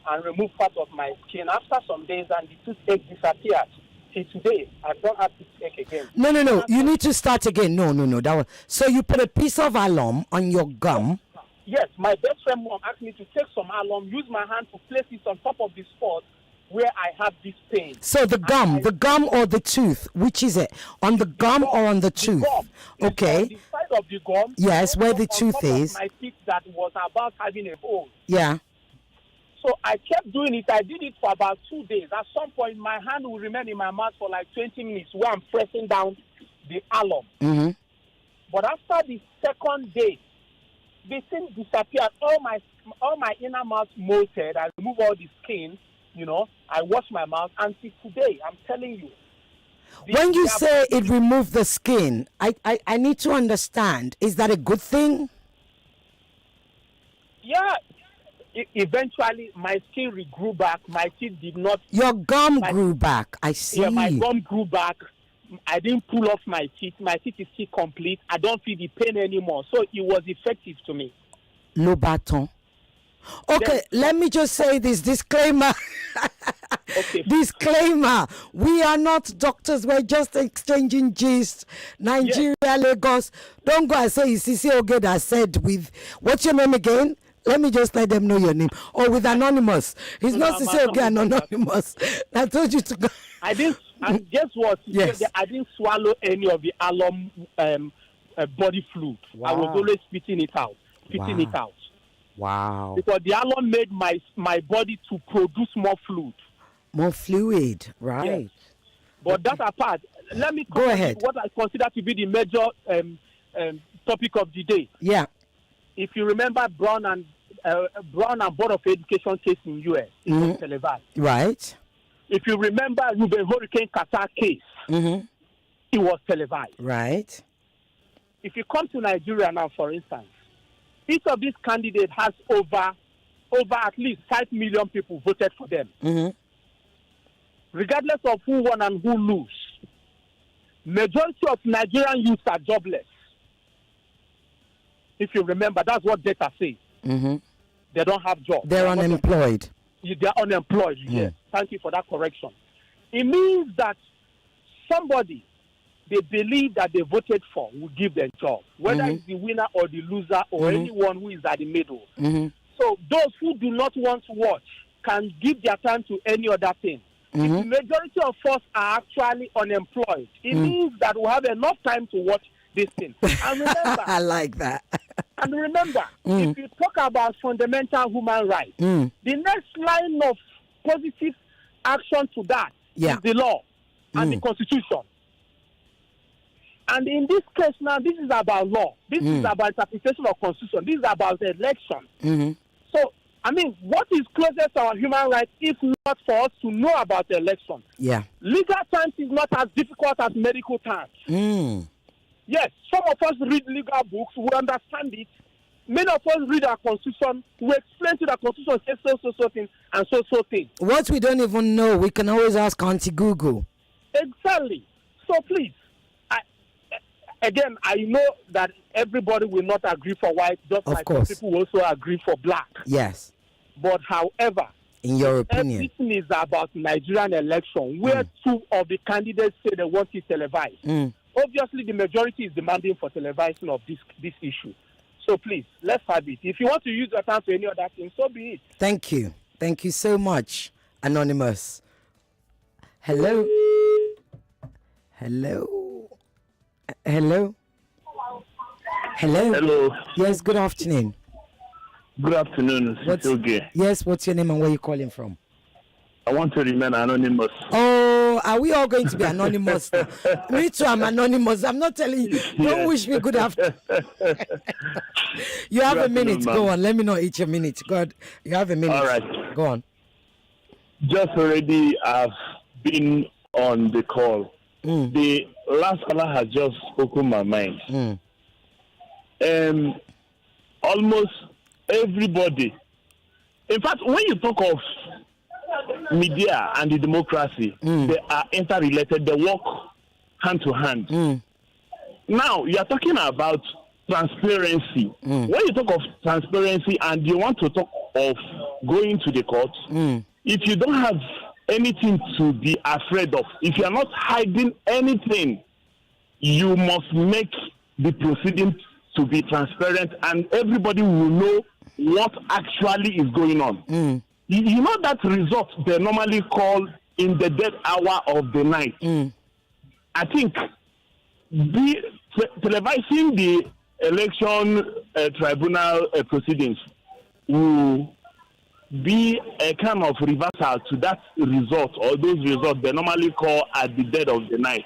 S18: and removed part of my skin. After some days, and the toothache disappeared. Till today, I don't have toothache again.
S1: No. You need to start again. No. So you put a piece of alum on your gum.
S18: Yes, my best friend mom asked me to take some alum, use my hand to place it on top of the spot where I have this pain.
S1: So the gum or the tooth, which is it? On the gum or on the tooth?
S18: Gum.
S1: Okay.
S18: On the side of the gum.
S1: Yes, where the tooth
S18: on top
S1: is.
S18: Of my teeth that was about having a hole.
S1: Yeah.
S18: So I kept doing it. I did it for about 2 days. At some point, my hand will remain in my mouth for like 20 minutes where I'm pressing down the alum. But after the second day, the thing disappeared. All my inner mouth molted. I removed all the skin. I washed my mouth. Until today, I'm telling you.
S1: When you say it removed the skin, I need to understand. Is that a good thing?
S18: Yeah. Eventually, my skin regrew back. My teeth did not.
S1: Your gum grew back. I see.
S18: Yeah, my gum grew back. I didn't pull off my teeth. My teeth is still complete. I don't feel the pain anymore. So it was effective to me.
S1: Le bâton. Okay, let me just say this disclaimer. Disclaimer. We are not doctors. We're just exchanging gist. Nigeria, Lagos. Don't go and say it's Sisi Ogeda said with, what's your name again? Let me just let them know your name. Or with Anonymous. It's not Sisi Ogeda Anonymous. I told you to go.
S18: I didn't. And guess what?
S1: Yes.
S18: I didn't swallow any of the alum body fluid.
S1: Wow.
S18: I was always spitting it out.
S1: Wow.
S18: Because the alum made my body to produce more fluid.
S1: More fluid, right.
S18: Yes. But that apart, let me
S1: go ahead.
S18: What I consider to be the major topic of the day.
S1: Yeah.
S18: If you remember Brown and Board of Education case in US, it was televised.
S1: Right.
S18: If you remember Ruben Hurricane Qatar case, it was televised.
S1: Right.
S18: If you come to Nigeria now, for instance, each of these candidates has over at least 5 million people voted for them. Regardless of who won and who lose, majority of Nigerian youth are jobless. If you remember, that's what data says. They don't have jobs.
S1: They're unemployed.
S18: They're unemployed, yes. Thank you for that correction. It means that somebody they believe that they voted for will give them job, whether it's the winner or the loser or anyone who is at the middle. So those who do not want to watch can give their time to any other thing. If the majority of us are actually unemployed, it means that we have enough time to watch this thing. And remember,
S1: I like that.
S18: And remember, if you talk about fundamental human rights, the next line of positive action to that is the law and the Constitution. And in this case now, this is about law. This is about interpretation of constitution. This is about the election. So, I mean, what is closest to our human rights if not for us to know about the election?
S1: Yeah.
S18: Legal terms is not as difficult as medical terms. Yes, some of us read legal books, we understand it. Many of us read our constitution, we explain to the constitution, say so thing and so thing.
S1: What we don't even know, we can always ask Auntie Google.
S18: Exactly. So please, I know that everybody will not agree for white, just
S1: Of
S18: like
S1: course.
S18: some people also agree for black.
S1: Yes.
S18: But however,
S1: in your opinion,
S18: everything is about Nigerian election, where two of the candidates say they want it televised. Obviously, the majority is demanding for televising of this issue. So please, let's have it. If you want to use your time for any other thing, so be it.
S1: Thank you. Thank you so much, Anonymous. Hello? Hello? Hello? Hello?
S19: Hello.
S1: Yes, good afternoon.
S19: Good afternoon.
S1: Yes, what's your name and where you calling from?
S19: I want to remain anonymous.
S1: Oh, are we all going to be anonymous now? Me too, I'm anonymous. I'm not telling you. Don't wish me good afternoon. You have a minute. Go on. Let me know each a minute. God, you have a minute.
S19: All right.
S1: Go on.
S19: Just already I've been on the call. The last caller has just spoken my mind. Almost everybody. In fact, when you talk of media and the democracy, they are interrelated. They work hand to hand. Now, you are talking about transparency. When you talk of transparency and you want to talk of going to the court, if you don't have anything to be afraid of, if you are not hiding anything, you must make the proceeding to be transparent and everybody will know what actually is going on. You know that result they normally call in the dead hour of the night. I think televising the election tribunal proceedings will be a kind of reversal to that result or those results they normally call at the dead of the night.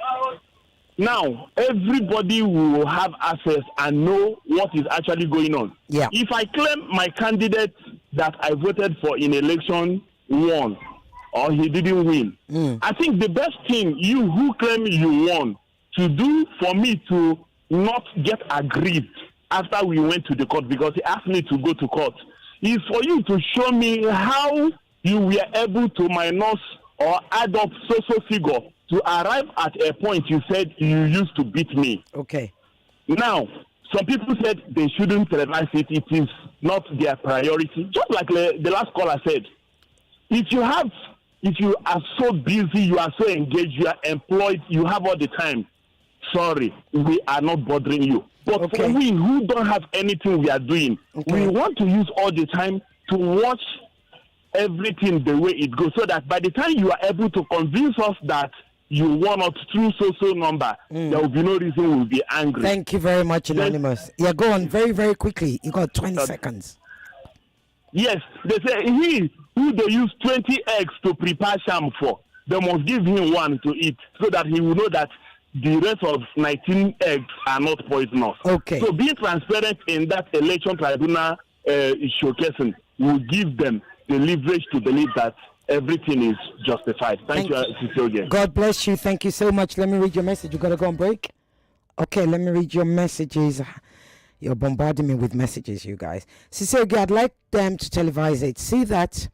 S19: Now, everybody will have access and know what is actually going on.
S1: Yeah.
S19: If I claim my candidate that I voted for in election won or he didn't win, I think the best thing you who claim you won to do for me to not get aggrieved after we went to the court because he asked me to go to court is for you to show me how you were able to minus or add up social figure to arrive at a point you said you used to beat me. Okay. Now, some people said they shouldn't televise it. It is not their priority. Just like the last caller said, if you are so busy, you are so engaged, you are employed, you have all the time, sorry, we are not bothering you. But for we who don't have anything we are doing, we want to use all the time to watch everything the way it goes so that by the time you are able to convince us that you won us through so number, there will be no reason we'll be angry.
S1: Thank you very much, Anonymous. Yeah, go on very, very quickly. You got 20 seconds.
S19: Yes, they say he who they use 20 eggs to prepare sham for, they must give him one to eat so that he will know that the rest of 19 eggs are not poisonous. Okay. So being transparent in that election tribunal showcasing will give them the leverage to believe that everything is justified. Thank you, Cecilia.
S1: God bless you. Thank you so much. Let me read your message. You got to go on break? Okay, let me read your messages. You're bombarding me with messages, you guys. Cecilia, I'd like them to televise it. See that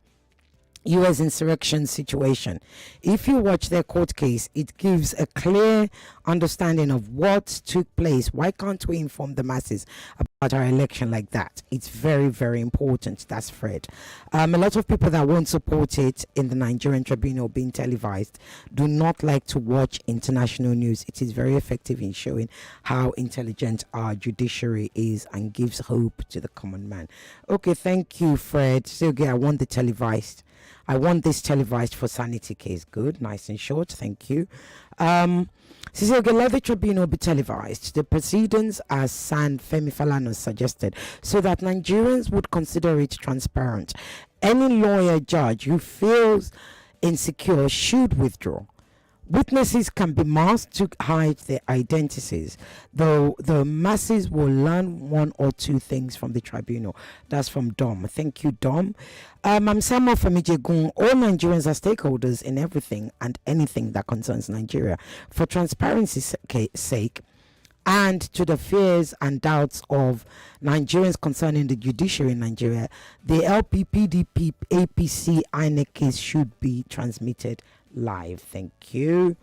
S1: U.S. insurrection situation. If you watch their court case, it gives a clear understanding of what took place. Why can't we inform the masses about our election like that? It's very, very important. That's Fred. A lot of people that won't support it in the Nigerian tribunal being televised do not like to watch international news. It is very effective in showing how intelligent our judiciary is and gives hope to the common man. Okay, thank you, Fred. So, I want the televised. I want this televised for sanity case. Good, nice and short. Thank you. Cecilia, let the tribunal be televised. The proceedings, as San Femi Falana suggested, so that Nigerians would consider it transparent. Any lawyer judge who feels insecure should withdraw. Witnesses can be masked to hide their identities, though the masses will learn one or two things from the tribunal. That's from Dom. Thank you, Dom. I'm Samuel from Ijegun. All Nigerians are stakeholders in everything and anything that concerns Nigeria. For transparency's sake, and to the fears and doubts of Nigerians concerning the judiciary in Nigeria, the LP, PDP, APC, INEC case should be transmitted live. Thank you.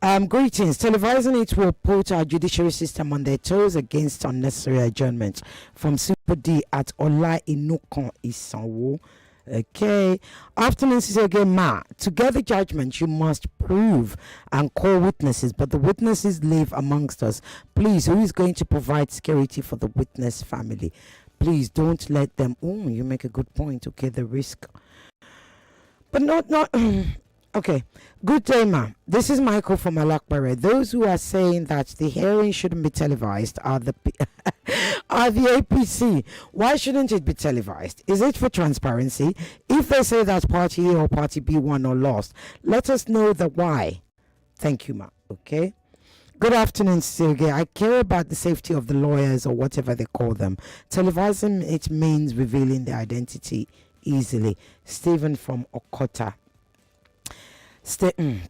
S1: Greetings. Televising it will put our judiciary system on their toes against unnecessary adjournment. From Super D at Ola Inukon Isanwo. Okay. Afternoon, again, Ma. To get the judgment, you must prove and call witnesses, but the witnesses live amongst us. Please, who is going to provide security for the witness family? Please don't let them. Oh, you make a good point. Okay, the risk. But not. Okay. Good day, Ma. This is Michael from Alakbare. Those who are saying that the hearing shouldn't be televised are the are the APC. Why shouldn't it be televised? Is it for transparency? If they say that party A or party B won or lost, let us know the why. Thank you, Ma. Okay. Good afternoon, Sergey. I care about the safety of the lawyers or whatever they call them. Televising, it means revealing their identity easily. Stephen from Okota.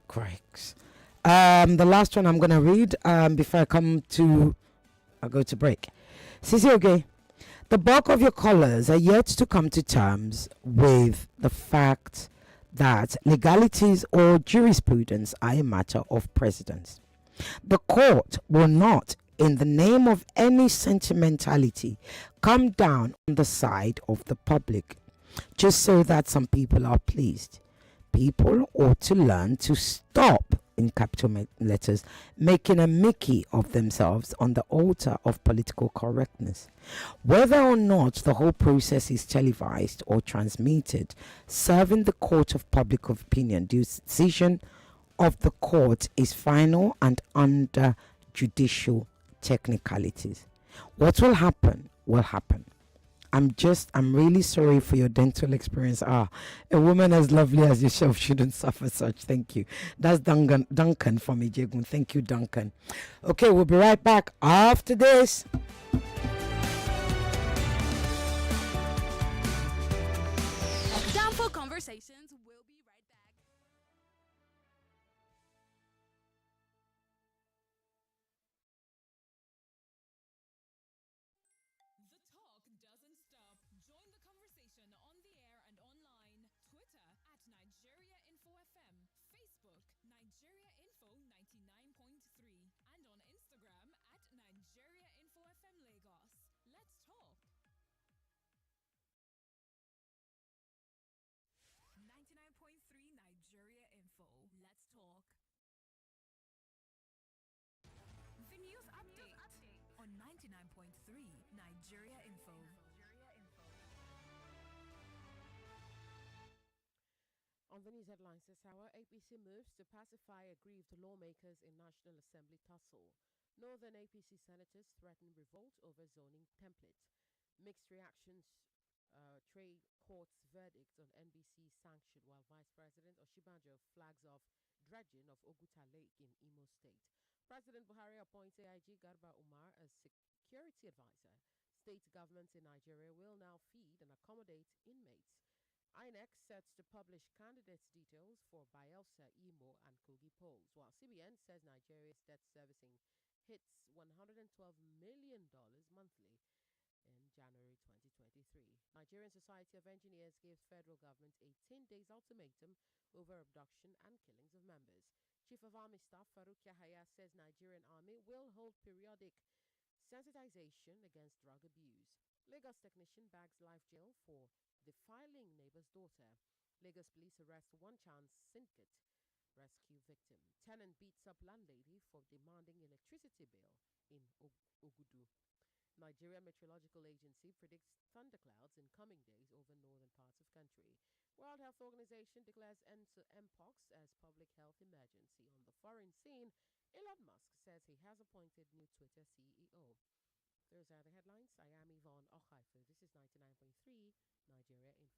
S1: Crikes. The last one I'm going to read before I'll go to break. Sisi Oge, the bulk of your callers are yet to come to terms with the fact that legalities or jurisprudence are a matter of precedence. The court will not, in the name of any sentimentality, come down on the side of the public just so that some people are pleased. People ought to learn to stop, in capital letters, making a Mickey of themselves on the altar of political correctness. Whether or not the whole process is televised or transmitted, serving the court of public opinion, the decision of the court is final and under judicial technicalities. What will happen will happen. I'm really sorry for your dental experience. A woman as lovely as yourself shouldn't suffer such. Thank you. That's Duncan from Ijegun. Thank you, Duncan. Okay, we'll be right back after this.
S7: Danfo Conversations will be right back.
S8: The talk doesn't stop. Join the conversation on the air and online. Twitter at Nigeria Info FM, Facebook Nigeria Info 99.3, and on Instagram at Nigeria Info FM Lagos. Let's talk. 99.3 Nigeria Info. Let's talk. The news update on 99.3 Nigeria Info.
S20: On the news headlines this hour, APC moves to pacify aggrieved lawmakers in National Assembly tussle. Northern APC senators threaten revolt over zoning template. Mixed reactions trade court's verdict on NBC sanction, while Vice President Oshibanjo flags off dredging of Oguta Lake in Imo State. President Buhari appoints AIG Garba Umar as security advisor. State governments in Nigeria will now feed and accommodate inmates. INEC sets to publish candidates' details for Bayelsa, Imo, and Kogi polls, while CBN says Nigeria's debt servicing hits $112 million monthly in January 2023. Nigerian Society of Engineers gives federal government 18 days ultimatum over abduction and killings of members. Chief of Army Staff Farouk Yahaya says Nigerian Army will hold periodic sensitization against drug abuse. Lagos technician bags life jail for defiling neighbor's daughter. Lagos police arrest one-chance syndicate rescue victim. Tenant beats up landlady for demanding electricity bill in Ogudu. Nigeria Meteorological Agency predicts thunderclouds in coming days over northern parts of country. World Health Organization declares end to Mpox as public health emergency. On the foreign scene, Elon Musk says he has appointed new Twitter CEO. Those are the headlines. I am Yvonne Ochaifu. This is 99.3 Nigeria Info.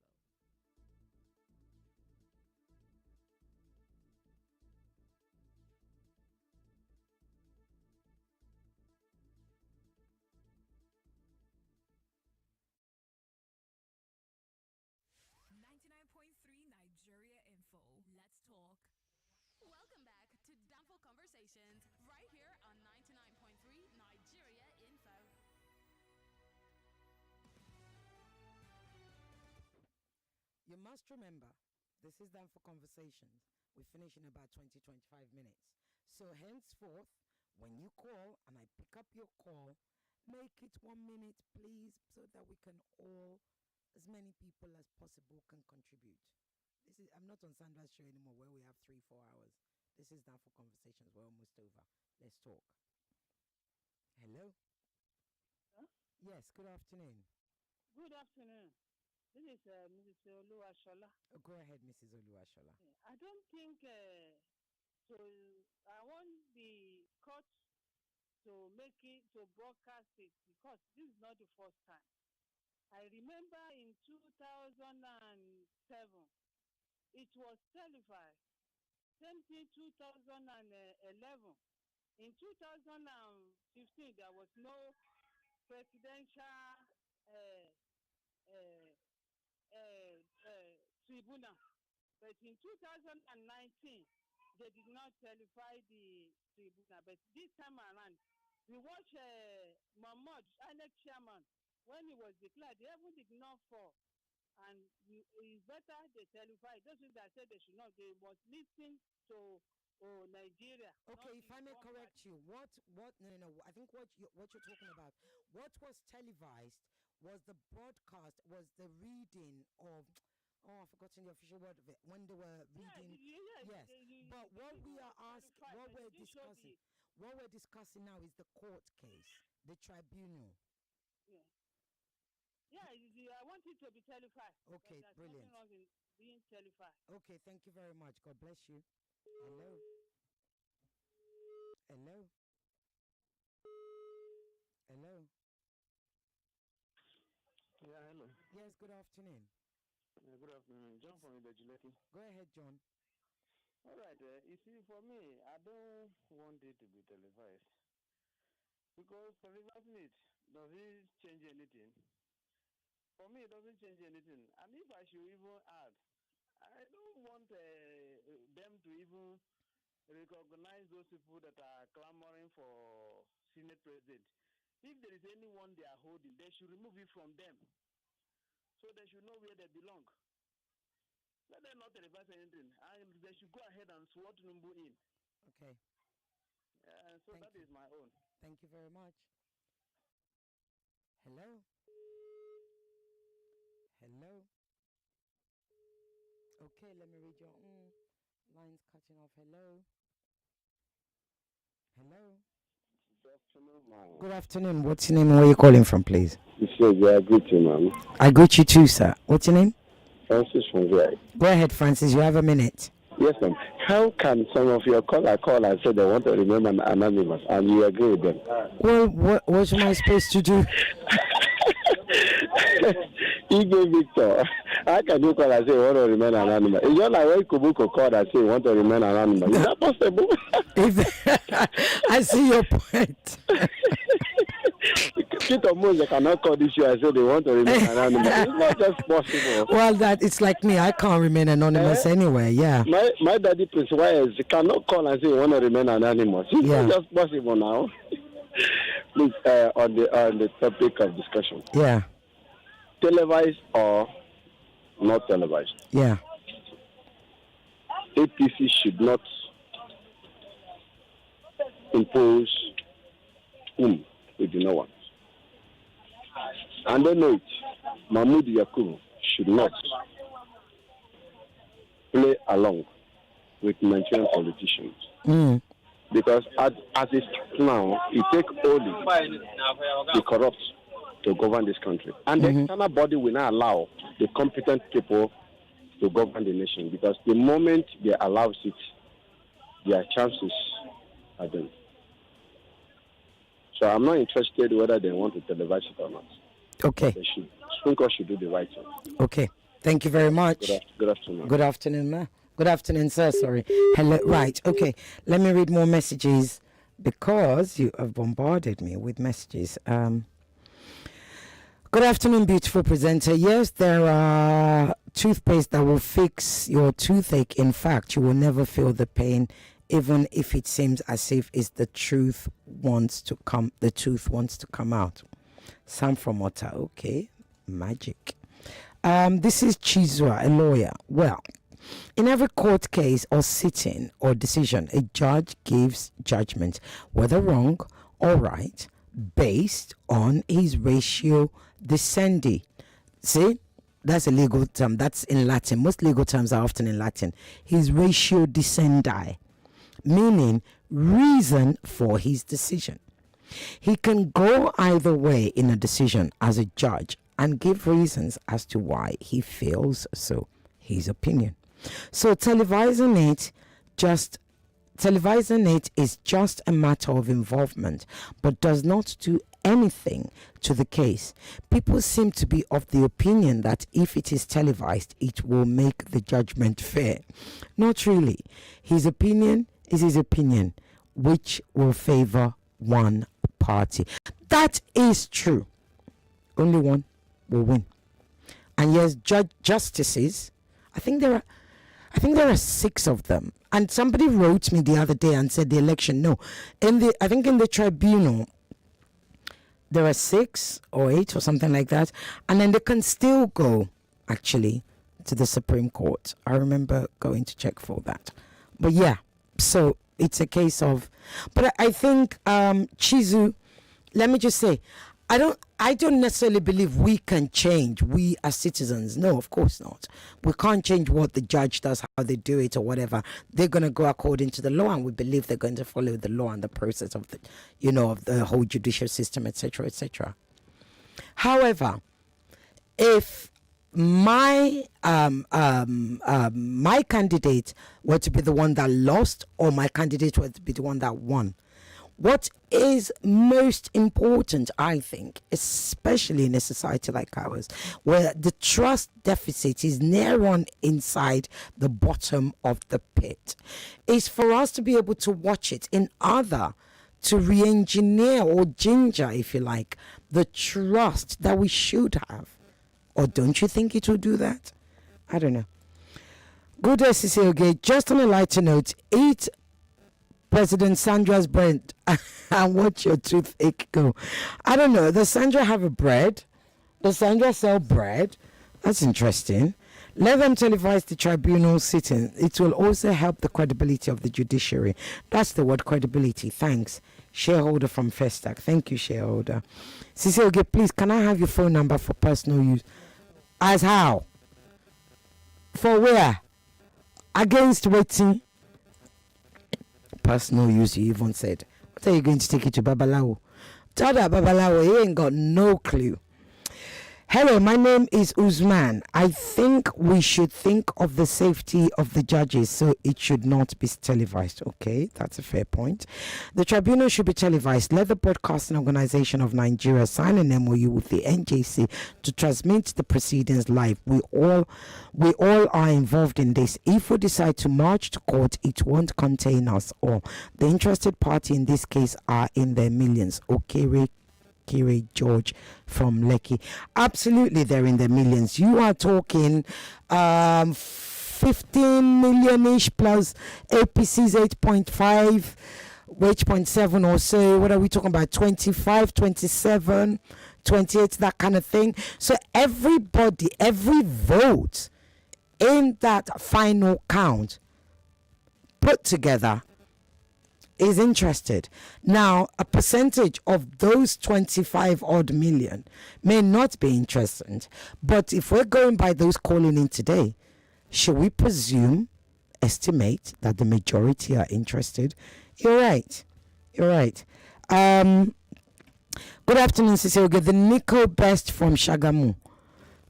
S7: Danfo Conversations, right here on 99.3 Nigeria Info.
S1: You must remember, this is Danfo Conversations. We finish in about 20-25 minutes. So henceforth, when you call and I pick up your call, make it 1 minute, please, so that we can all, as many people as possible, can contribute. I'm not on Sandra's show anymore where we have 3-4 hours. This is Danfo Conversations. We're almost over. Let's talk. Hello?
S21: Huh?
S1: Yes, good afternoon.
S21: Good afternoon. This is Mrs. Oluwashola.
S1: Go ahead, Mrs. Oluwashola.
S21: I don't think I want the court to make it, to broadcast it, because this is not the first time. I remember in 2007, it was televised. Same thing 2011. In 2015, there was no presidential tribunal. But in 2019, they did not televise the tribunal. But this time around, we watched Mahmoud, INEC chairman, when he was declared, the heaven did not fall. And it's better they televise. Those who that said they should not, they must listen to Nigeria.
S1: Okay, if I may correct you, no, I think what you're talking about, what was televised was the broadcast, was the reading of, I've forgotten the official word of it, when they were reading. Yes, but what we are asking, what we're discussing now is the court case, the tribunal.
S21: Yeah. Yeah, I want it to be televised.
S1: Okay, brilliant.
S21: Nothing wrong in being televised.
S1: Okay, thank you very much. God bless you. Hello? Hello? Hello?
S22: Yeah, hello.
S1: Yes, good afternoon.
S22: Good afternoon. John from Ibejuletti.
S1: Go ahead, John.
S22: All right. You see, for me, I don't want it to be televised. Because televising it, does it change anything? For me, it doesn't change anything. And if I should even add, I don't want them to even recognize those people that are clamoring for Senate president. If there is anyone they are holding, they should remove it from them, so they should know where they belong. Let them not televise anything, and they should go ahead and swear Tinubu in.
S1: Okay.
S22: So that is my own.
S1: Thank you very much. Hello? Hello? Okay, let me read your lines cutting off. Hello? Hello?
S22: Good afternoon, ma'am.
S1: Good afternoon. What's your name and where are you calling from, please?
S22: You said I greet you, ma'am.
S1: I greet you too, sir. What's your name?
S22: Francis from there.
S1: Go ahead, Francis. You have a minute.
S22: Yes, ma'am. How can some of your callers call and say they want to remain anonymous and you agree with them?
S1: Well, what am I supposed to do?
S22: Igwe Victor, how can you call and say you want to remain anonymous? It's just like when Kubuko called and say you want to remain anonymous. Is that possible?
S1: I see your point.
S22: Kito Mose cannot call this year and say they want to remain anonymous. It's not just possible.
S1: Well, it's like me. I can't remain anonymous anyway. Yeah.
S22: My daddy Prince Wires cannot call and say you want to remain anonymous. It's not just possible now. Please, on the topic of discussion.
S1: Yeah.
S22: Televised or not televised?
S1: Yeah.
S22: APC should not impose whom we do not want. And they know it. Mahmoud Yakubu should not play along with Nigerian politicians. Because as it stands now, it takes only the corrupt to govern this country. And the external body will not allow the competent people to govern the nation. Because the moment they allow it, their chances are done. So I'm not interested whether they want to televise it or not.
S1: Okay.
S22: Sprinkle should do the right thing.
S1: Okay. Thank you very much.
S22: Good afternoon.
S1: Good afternoon, ma. Good afternoon, sir. Sorry. Hello. Right. Okay. Let me read more messages because you have bombarded me with messages. Good afternoon, beautiful presenter. Yes, there are toothpaste that will fix your toothache. In fact, you will never feel the pain even if it seems as if it's the truth wants to come out. Sam from Otta, okay, magic. This is Chizwa, a lawyer. Well, in every court case or sitting or decision, a judge gives judgment, whether wrong or right, based on his ratio descendi. See, that's a legal term. That's in Latin. Most legal terms are often in Latin. His ratio descendi, meaning reason for his decision. He can go either way in a decision as a judge and give reasons as to why he feels so, his opinion. So televising it is just a matter of involvement, but does not do anything to the case. People seem to be of the opinion that if it is televised, it will make the judgment fair. Not really. His opinion is his opinion, which will favor one party. That is true. Only one will win. And yes, justices, I think there are 6 of them. And somebody wrote me the other day and said the election. No, I think in the tribunal there are 6 or 8 or something like that, and then they can still go actually to the Supreme Court. I remember going to check for that. But yeah, so it's a case of. But I think Chizu, let me just say, I don't necessarily believe we can change, we as citizens. No, of course not. We can't change what the judge does, how they do it or whatever. They're going to go according to the law, and we believe they're going to follow the law and the process of the, of the whole judicial system, etc., etc. However, if my my candidate were to be the one that lost, or my candidate were to be the one that won, what is most important, I think, especially in a society like ours, where the trust deficit is near on inside the bottom of the pit, is for us to be able to watch it in order to re-engineer or ginger, if you like, the trust that we should have. Or don't you think it will do that? I don't know. Good day, Cecile. Just on a lighter note, eat President Sandra's bread and watch your toothache go. I don't know. Does Sandra have a bread? Does Sandra sell bread? That's interesting. Let them televise the tribunal sitting. It will also help the credibility of the judiciary. That's the word, credibility. Thanks. Shareholder from Festac. Thank you, shareholder. Cecile, please, can I have your phone number for personal use? As how? For where? Against waiting? Personal use, you even said. What are you going to take it to Babalawo? Tell that Babalawo, he ain't got no clue. Hello, my name is Uzman. I think we should think of the safety of the judges, so it should not be televised. Okay, that's a fair point. The tribunal should be televised. Let the Broadcasting Organization of Nigeria sign an MOU with the NJC to transmit the proceedings live. We all are involved in this. If we decide to march to court, it won't contain us all. The interested party in this case are in their millions. Okay, Kiri George from Lekki. Absolutely, they're in the millions. You are talking 15 million-ish plus APC's 8.5, 8.7 or so. What are we talking about? 25, 27, 28, that kind of thing. So everybody, every vote in that final count put together is interested. Now, a percentage of those 25 odd million may not be interested, but if we're going by those calling in today, should we estimate that the majority are interested? You're right. Good afternoon, Cecile. The Nico Best from Shagamu.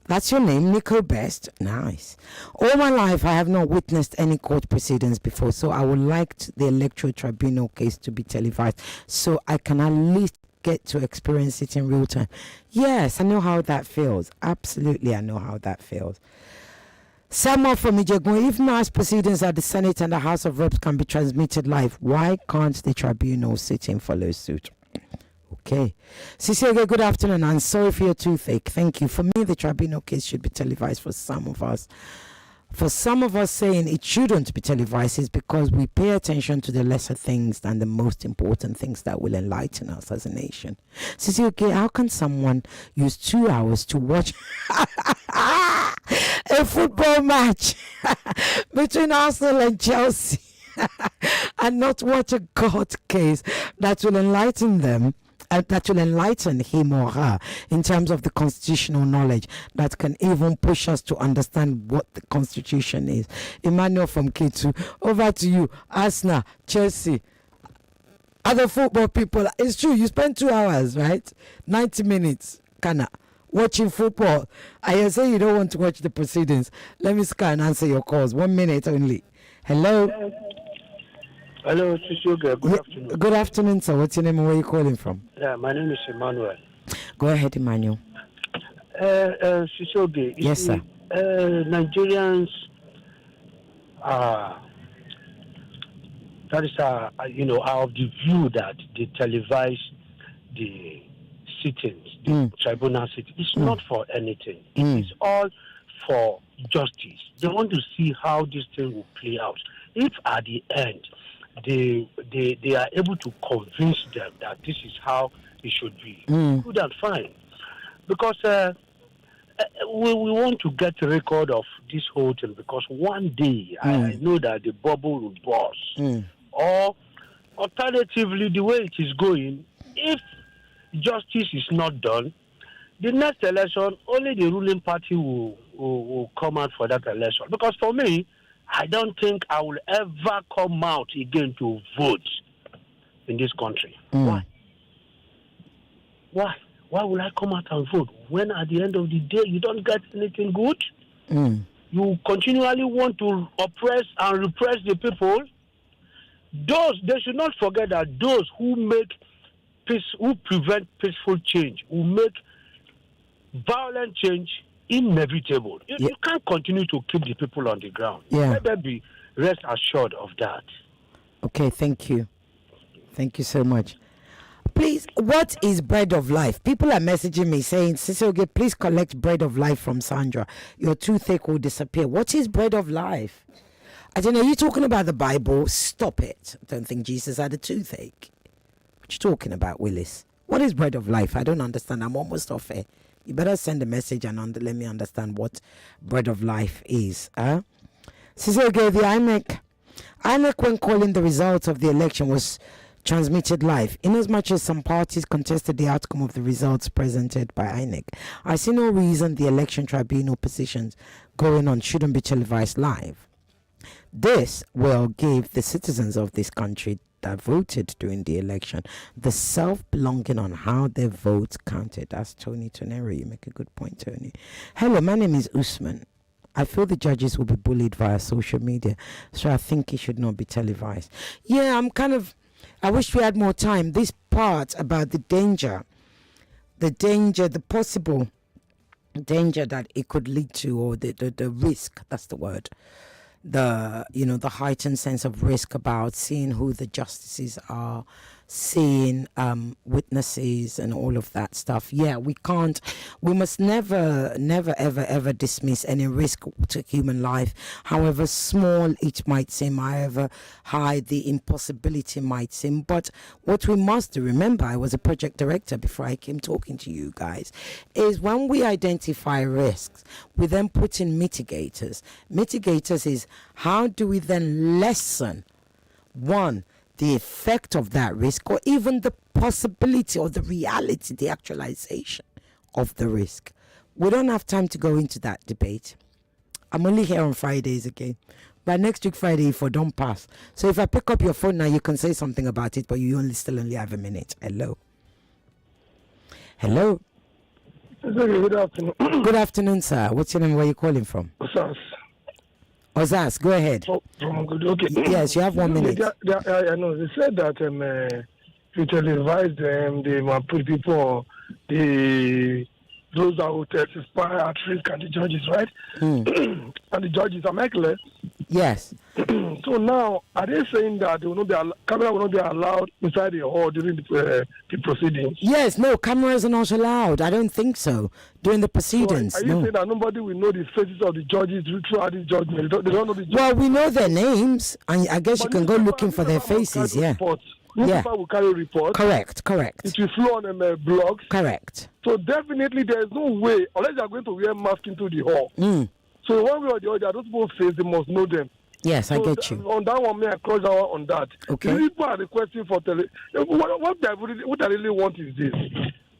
S1: That's your name, Nico Best. Nice. All my life, I have not witnessed any court proceedings before, so I would like the electoral tribunal case to be televised so I can at least get to experience it in real time. Yes, I know how that feels. Absolutely, I know how that feels. Someone from Ijegun, if mass proceedings at the Senate and the House of Reps can be transmitted live, why can't the tribunal sitting follow suit? Okay. Cecilia, good afternoon. I'm sorry for your toothache. Thank you. For me, the tribunal case should be televised for some of us. For some of us saying it shouldn't be televised is because we pay attention to the lesser things than the most important things that will enlighten us as a nation. Sisi, okay, how can someone use 2 hours to watch a football match between Arsenal and Chelsea and not watch a court case that will enlighten them? That will enlighten him or her in terms of the constitutional knowledge that can even push us to understand what the Constitution is. Emmanuel from K2, over to you. Arsenal, Chelsea, other football people. It's true, you spend 2 hours, right? 90 minutes, watching football. I say you don't want to watch the proceedings. Let me scan and answer your calls. 1 minute only. Hello?
S3: Hello, Shishoga. Good afternoon.
S1: Good afternoon, sir. What's your name and where are you calling from?
S3: Yeah, my name is Emmanuel.
S1: Go ahead, Emmanuel.
S3: Shishoga.
S1: Yes, sir.
S3: Nigerians, that is, are of the view that they televise the sittings, the tribunal sittings. It's not for anything. It is all for justice. They want to see how this thing will play out. If at the end, they are able to convince them that this is how it should be, good and fine. Because we want to get a record of this whole thing, because one day I know that the bubble will burst. Or alternatively, the way it is going, if justice is not done, the next election, only the ruling party will come out for that election. Because for me, I don't think I will ever come out again to vote in this country. Why? Why will I come out and vote when at the end of the day you don't get anything good? You continually want to oppress and repress the people. They should not forget that those who prevent peaceful change, who make violent change inevitable. You can't continue to keep the people on the ground. Let them be rest assured of that.
S1: Okay, thank you. Thank you so much. Please, what is bread of life? People are messaging me saying, Sisoge, please collect bread of life from Sandra. Your toothache will disappear. What is bread of life? I don't know, are you talking about the Bible? Stop it. I don't think Jesus had a toothache. What you talking about, Willis? What is bread of life? I don't understand. I'm almost off air. You better send a message and let me understand what bread of life is. Sisoge, the INEC, when calling the results of the election, was transmitted live. Inasmuch as some parties contested the outcome of the results presented by INEC, I see no reason the election tribunal positions going on shouldn't be televised live. This will give the citizens of this country that voted during the election the self-belonging on how their votes counted. That's Tony Tonero. You make a good point, Tony. Hello, my name is Usman. I feel the judges will be bullied via social media, so I think it should not be televised. Yeah, I wish we had more time. This part about the possible danger that it could lead to, or the risk, that's the word. The heightened sense of risk about seeing who the justices are, seeing witnesses and all of that stuff. Yeah, we must never ever dismiss any risk to human life, however small it might seem, however high the impossibility might seem. But what we must do, remember, I was a project director before I came talking to you guys, is when we identify risks, we then put in mitigators. Mitigators is how do we then lessen, one, the effect of that risk, or even the possibility or the reality, the actualization of the risk. We don't have time to go into that debate. I'm only here on Fridays again. But next week Friday, if I don't pass. So if I pick up your phone now, you can say something about it, but you still only have a minute. Hello. Hello.
S2: Good afternoon.
S1: Good afternoon, sir. What's your name? Where are you calling from? Ozas, go ahead.
S2: Okay.
S1: Yes, you have 1 minute.
S2: I know. They said that to televise them, they might put people, those that will testify at risk, and the judges, right? And the judges are making
S1: Yes.
S2: So now, are they saying that they will not be camera will not be allowed inside the hall during the proceedings?
S1: Yes, no, cameras are not allowed. I don't think so. During the proceedings,
S2: so are you saying that nobody will know the faces of the judges throughout this judgment? They don't know the judges.
S1: Well, we know their names, and I guess you can go looking for their faces, yeah.
S2: Newspaper will carry reports.
S1: Correct.
S2: It will flow on blogs.
S1: Correct.
S2: So definitely there is no way, unless they are going to wear masks into the hall. So one way or the other, those people face, they must know them.
S1: Yes, I get you.
S2: On that one, may I cross out on that.
S1: Okay.
S2: The people are requesting for what I really want is this.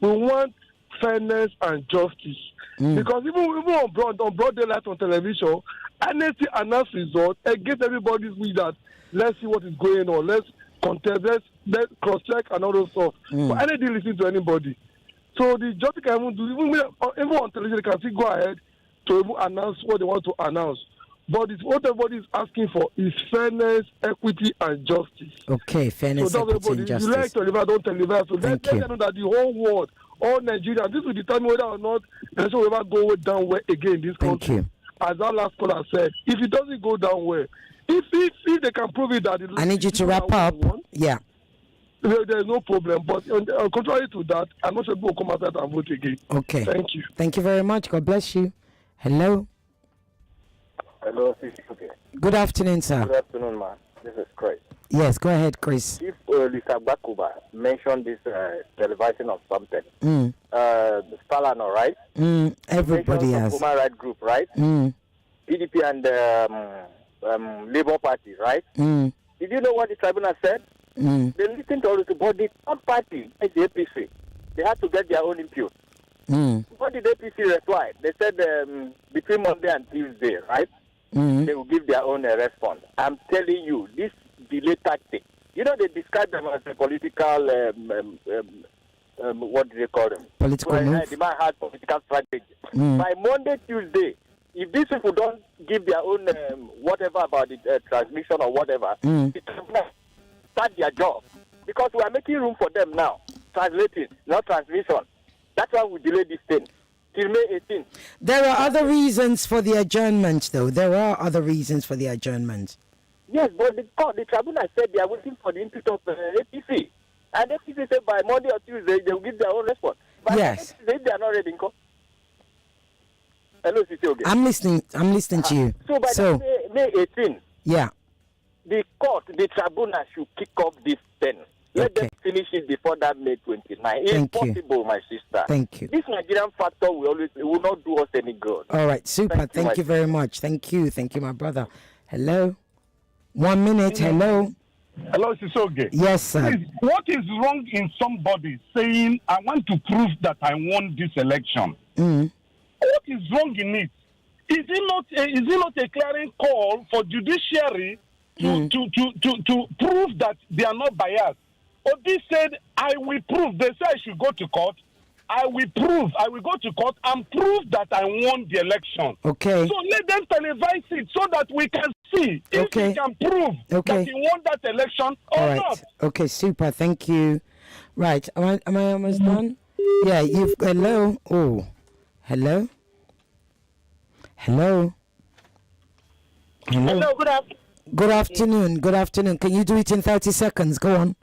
S2: We want fairness and justice. Because even on broad daylight on television, NSC announced results against everybody's wish that let's see what is going on. Let's contest, let's cross-check and all those stuff. But NSC didn't listen to anybody. So the justice can even do, even on television, they can still go ahead to even announce what they want to announce. But what everybody is asking for is fairness, equity, and justice.
S1: Okay, fairness, equity, and justice.
S2: You like to televise, don't televise. So let them know that the whole world, all Nigeria, this will determine whether or not the election will ever go down well again in this country.
S1: Thank you.
S2: As our last caller said, if it doesn't go down well, if they can prove it that...
S1: I need you to wrap up. Yeah.
S2: There's no problem. But contrary to that, I'm not sure people will come outside and vote again.
S1: Okay.
S2: Thank you.
S1: Thank you very much. God bless you. Hello.
S4: Hello,
S1: good afternoon, sir.
S4: Good afternoon, man. This is Chris.
S1: Yes, go ahead, Chris.
S4: If Lisa Bakuba mentioned this televising of something, Stalano, right?
S1: Everybody has.
S4: Human rights group, right? PDP and Labour Party, right? Did you know what the tribunal said? They listened to all this, but the third party, like the APC, they had to get their own input. What did APC reply? They said between Monday and Tuesday, right? They will give their own response. I'm telling you, this delay tactic, you know, they describe them as a political, what do they call them?
S1: Political move.
S4: They might have political strategy. By Monday, Tuesday, if these people don't give their own whatever about the transmission or whatever, it will start their job. Because we are making room for them now. Translating, not transmission. That's why we delay this thing till May 18th.
S1: There are other reasons for the adjournment, though. There are other reasons for the adjournment.
S4: Yes, but the tribunal said they are waiting for the input of APC. And APC said by Monday or Tuesday they will give their own response. But
S1: yes.
S4: They are not ready. Hello, CCOG.
S1: I'm listening to you.
S4: So by May 18th,
S1: yeah,
S4: the court, the tribunal should kick off this thing. Let them finish it before that May 29. It's possible, my sister.
S1: Thank you.
S4: This Nigerian factor will not do us any good.
S1: All right, super. Thank you very much. Thank you, my brother. Hello. 1 minute. Hello.
S5: Hello, Sisoge.
S1: Yes, sir.
S5: Please, what is wrong in somebody saying, I want to prove that I won this election? What is wrong in it? Is it not a clearing call for judiciary to prove that they are not biased? Obi said, I will prove. They say I should go to court. I will prove. I will go to court and prove that I won the election.
S1: Okay.
S4: So let them televise it so that we can see if we can prove that he won that election or not.
S1: Okay, super. Thank you. Right. Am I almost done? Yeah, you've... Hello? Oh. Hello? Hello?
S23: Hello, good afternoon.
S1: Good afternoon. Can you do it in 30 seconds? Go on.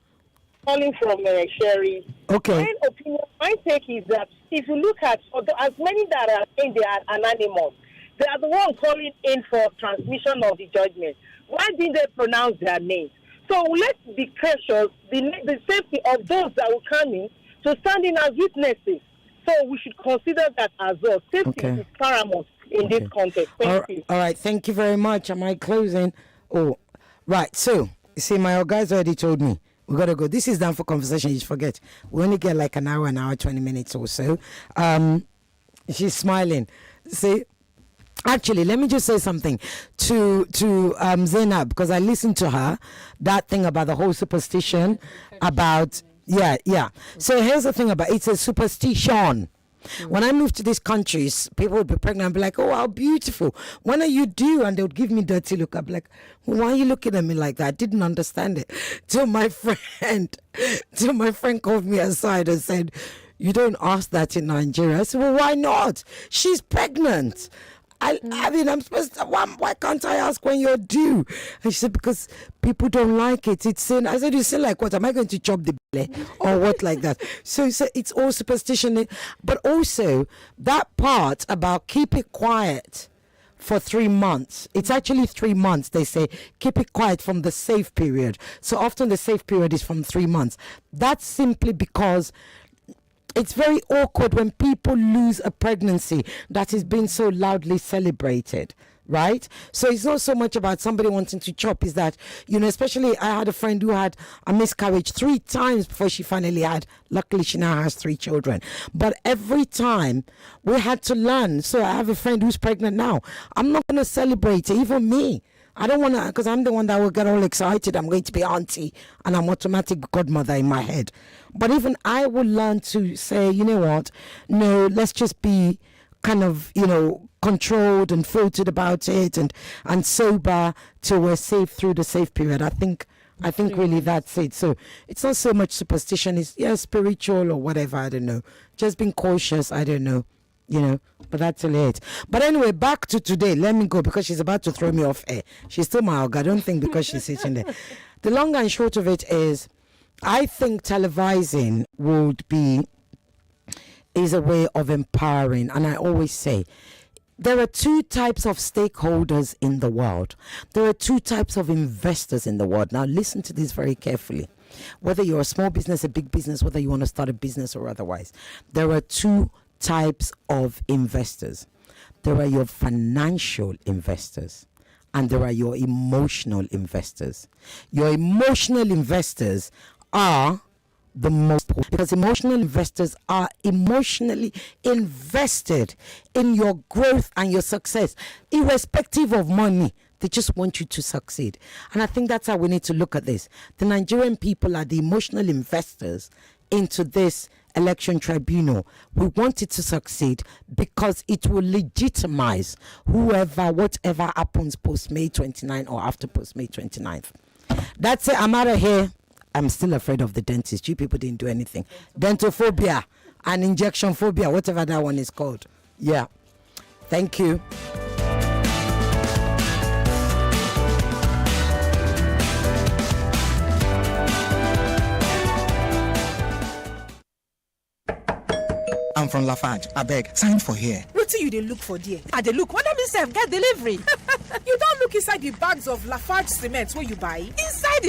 S23: Calling from Sherry.
S1: Okay.
S23: My take is that if you look at as many that are saying they are anonymous, they are the ones calling in for transmission of the judgment. Why didn't they pronounce their names? So let's be cautious, the safety of those that will come in to stand in as witnesses. So we should consider that as well. Safety is paramount in this context. Thank you.
S1: All right, thank you very much. Am I closing? Oh, right. So, you see, my guys already told me. We got to go. This is Danfo Conversations. You forget. We only get like an hour, 20 minutes or so. She's smiling. See, actually, let me just say something to Zainab, because I listened to her, that thing about the whole superstition about, yeah. So here's the thing about it's a superstition. When I moved to these countries, people would be pregnant and be like, oh, how beautiful. When are you due? And they would give me dirty look. I'd be like, well, why are you looking at me like that? I didn't understand it. Till my friend called me aside and said, you don't ask that in Nigeria. I said, well, why not? She's pregnant. I mean, I'm supposed to, why can't I ask when you're due? And she said, because people don't like it. It's sin. I said, you sin like what? Am I going to chop the belly or what like that? So it's all superstition. But also that part about keep it quiet for 3 months. It's actually 3 months. They say keep it quiet from the safe period. So often the safe period is from 3 months. That's simply because it's very awkward when people lose a pregnancy that is being so loudly celebrated, right? So it's not so much about somebody wanting to chop, is that, especially I had a friend who had a miscarriage 3 times before she finally had. Luckily, she now has 3 children. But every time we had to learn. So I have a friend who's pregnant now. I'm not going to celebrate it, even me. I don't want to, because I'm the one that will get all excited. I'm going to be auntie and I'm automatic godmother in my head. But even I will learn to say, you know what? No, let's just be kind of, controlled and filtered about it and sober till we're safe through the safe period. I think really that's it. So it's not so much superstition. It's spiritual or whatever. I don't know. Just being cautious. I don't know. But that's it. But anyway, back to today. Let me go because she's about to throw me off air. She's still my hug. I don't think because she's sitting there. The long and short of it is, I think televising is a way of empowering. And I always say, there are 2 types of stakeholders in the world. There are 2 types of investors in the world. Now listen to this very carefully. Whether you're a small business, a big business, whether you want to start a business or otherwise, there are 2 types of investors. There are your financial investors and there are your emotional investors. Your emotional investors are the most important, because emotional investors are emotionally invested in your growth and your success, irrespective of money. They just want you to succeed. And I think that's how we need to look at this. The Nigerian people are the emotional investors into this election tribunal. We want it to succeed because it will legitimize whatever happens post May 29 or after post May 29th. That's it. I'm out of here. I'm still afraid of the dentist. You people didn't do anything. Dentophobia and injection phobia, whatever that one is called. Yeah. Thank you.
S6: I'm from Lafarge. I beg, sign for here.
S10: Wetin you dey look for there? I dey look. Whether me sef get delivery. You don look inside the bags of Lafarge cement wey you buy? Inside the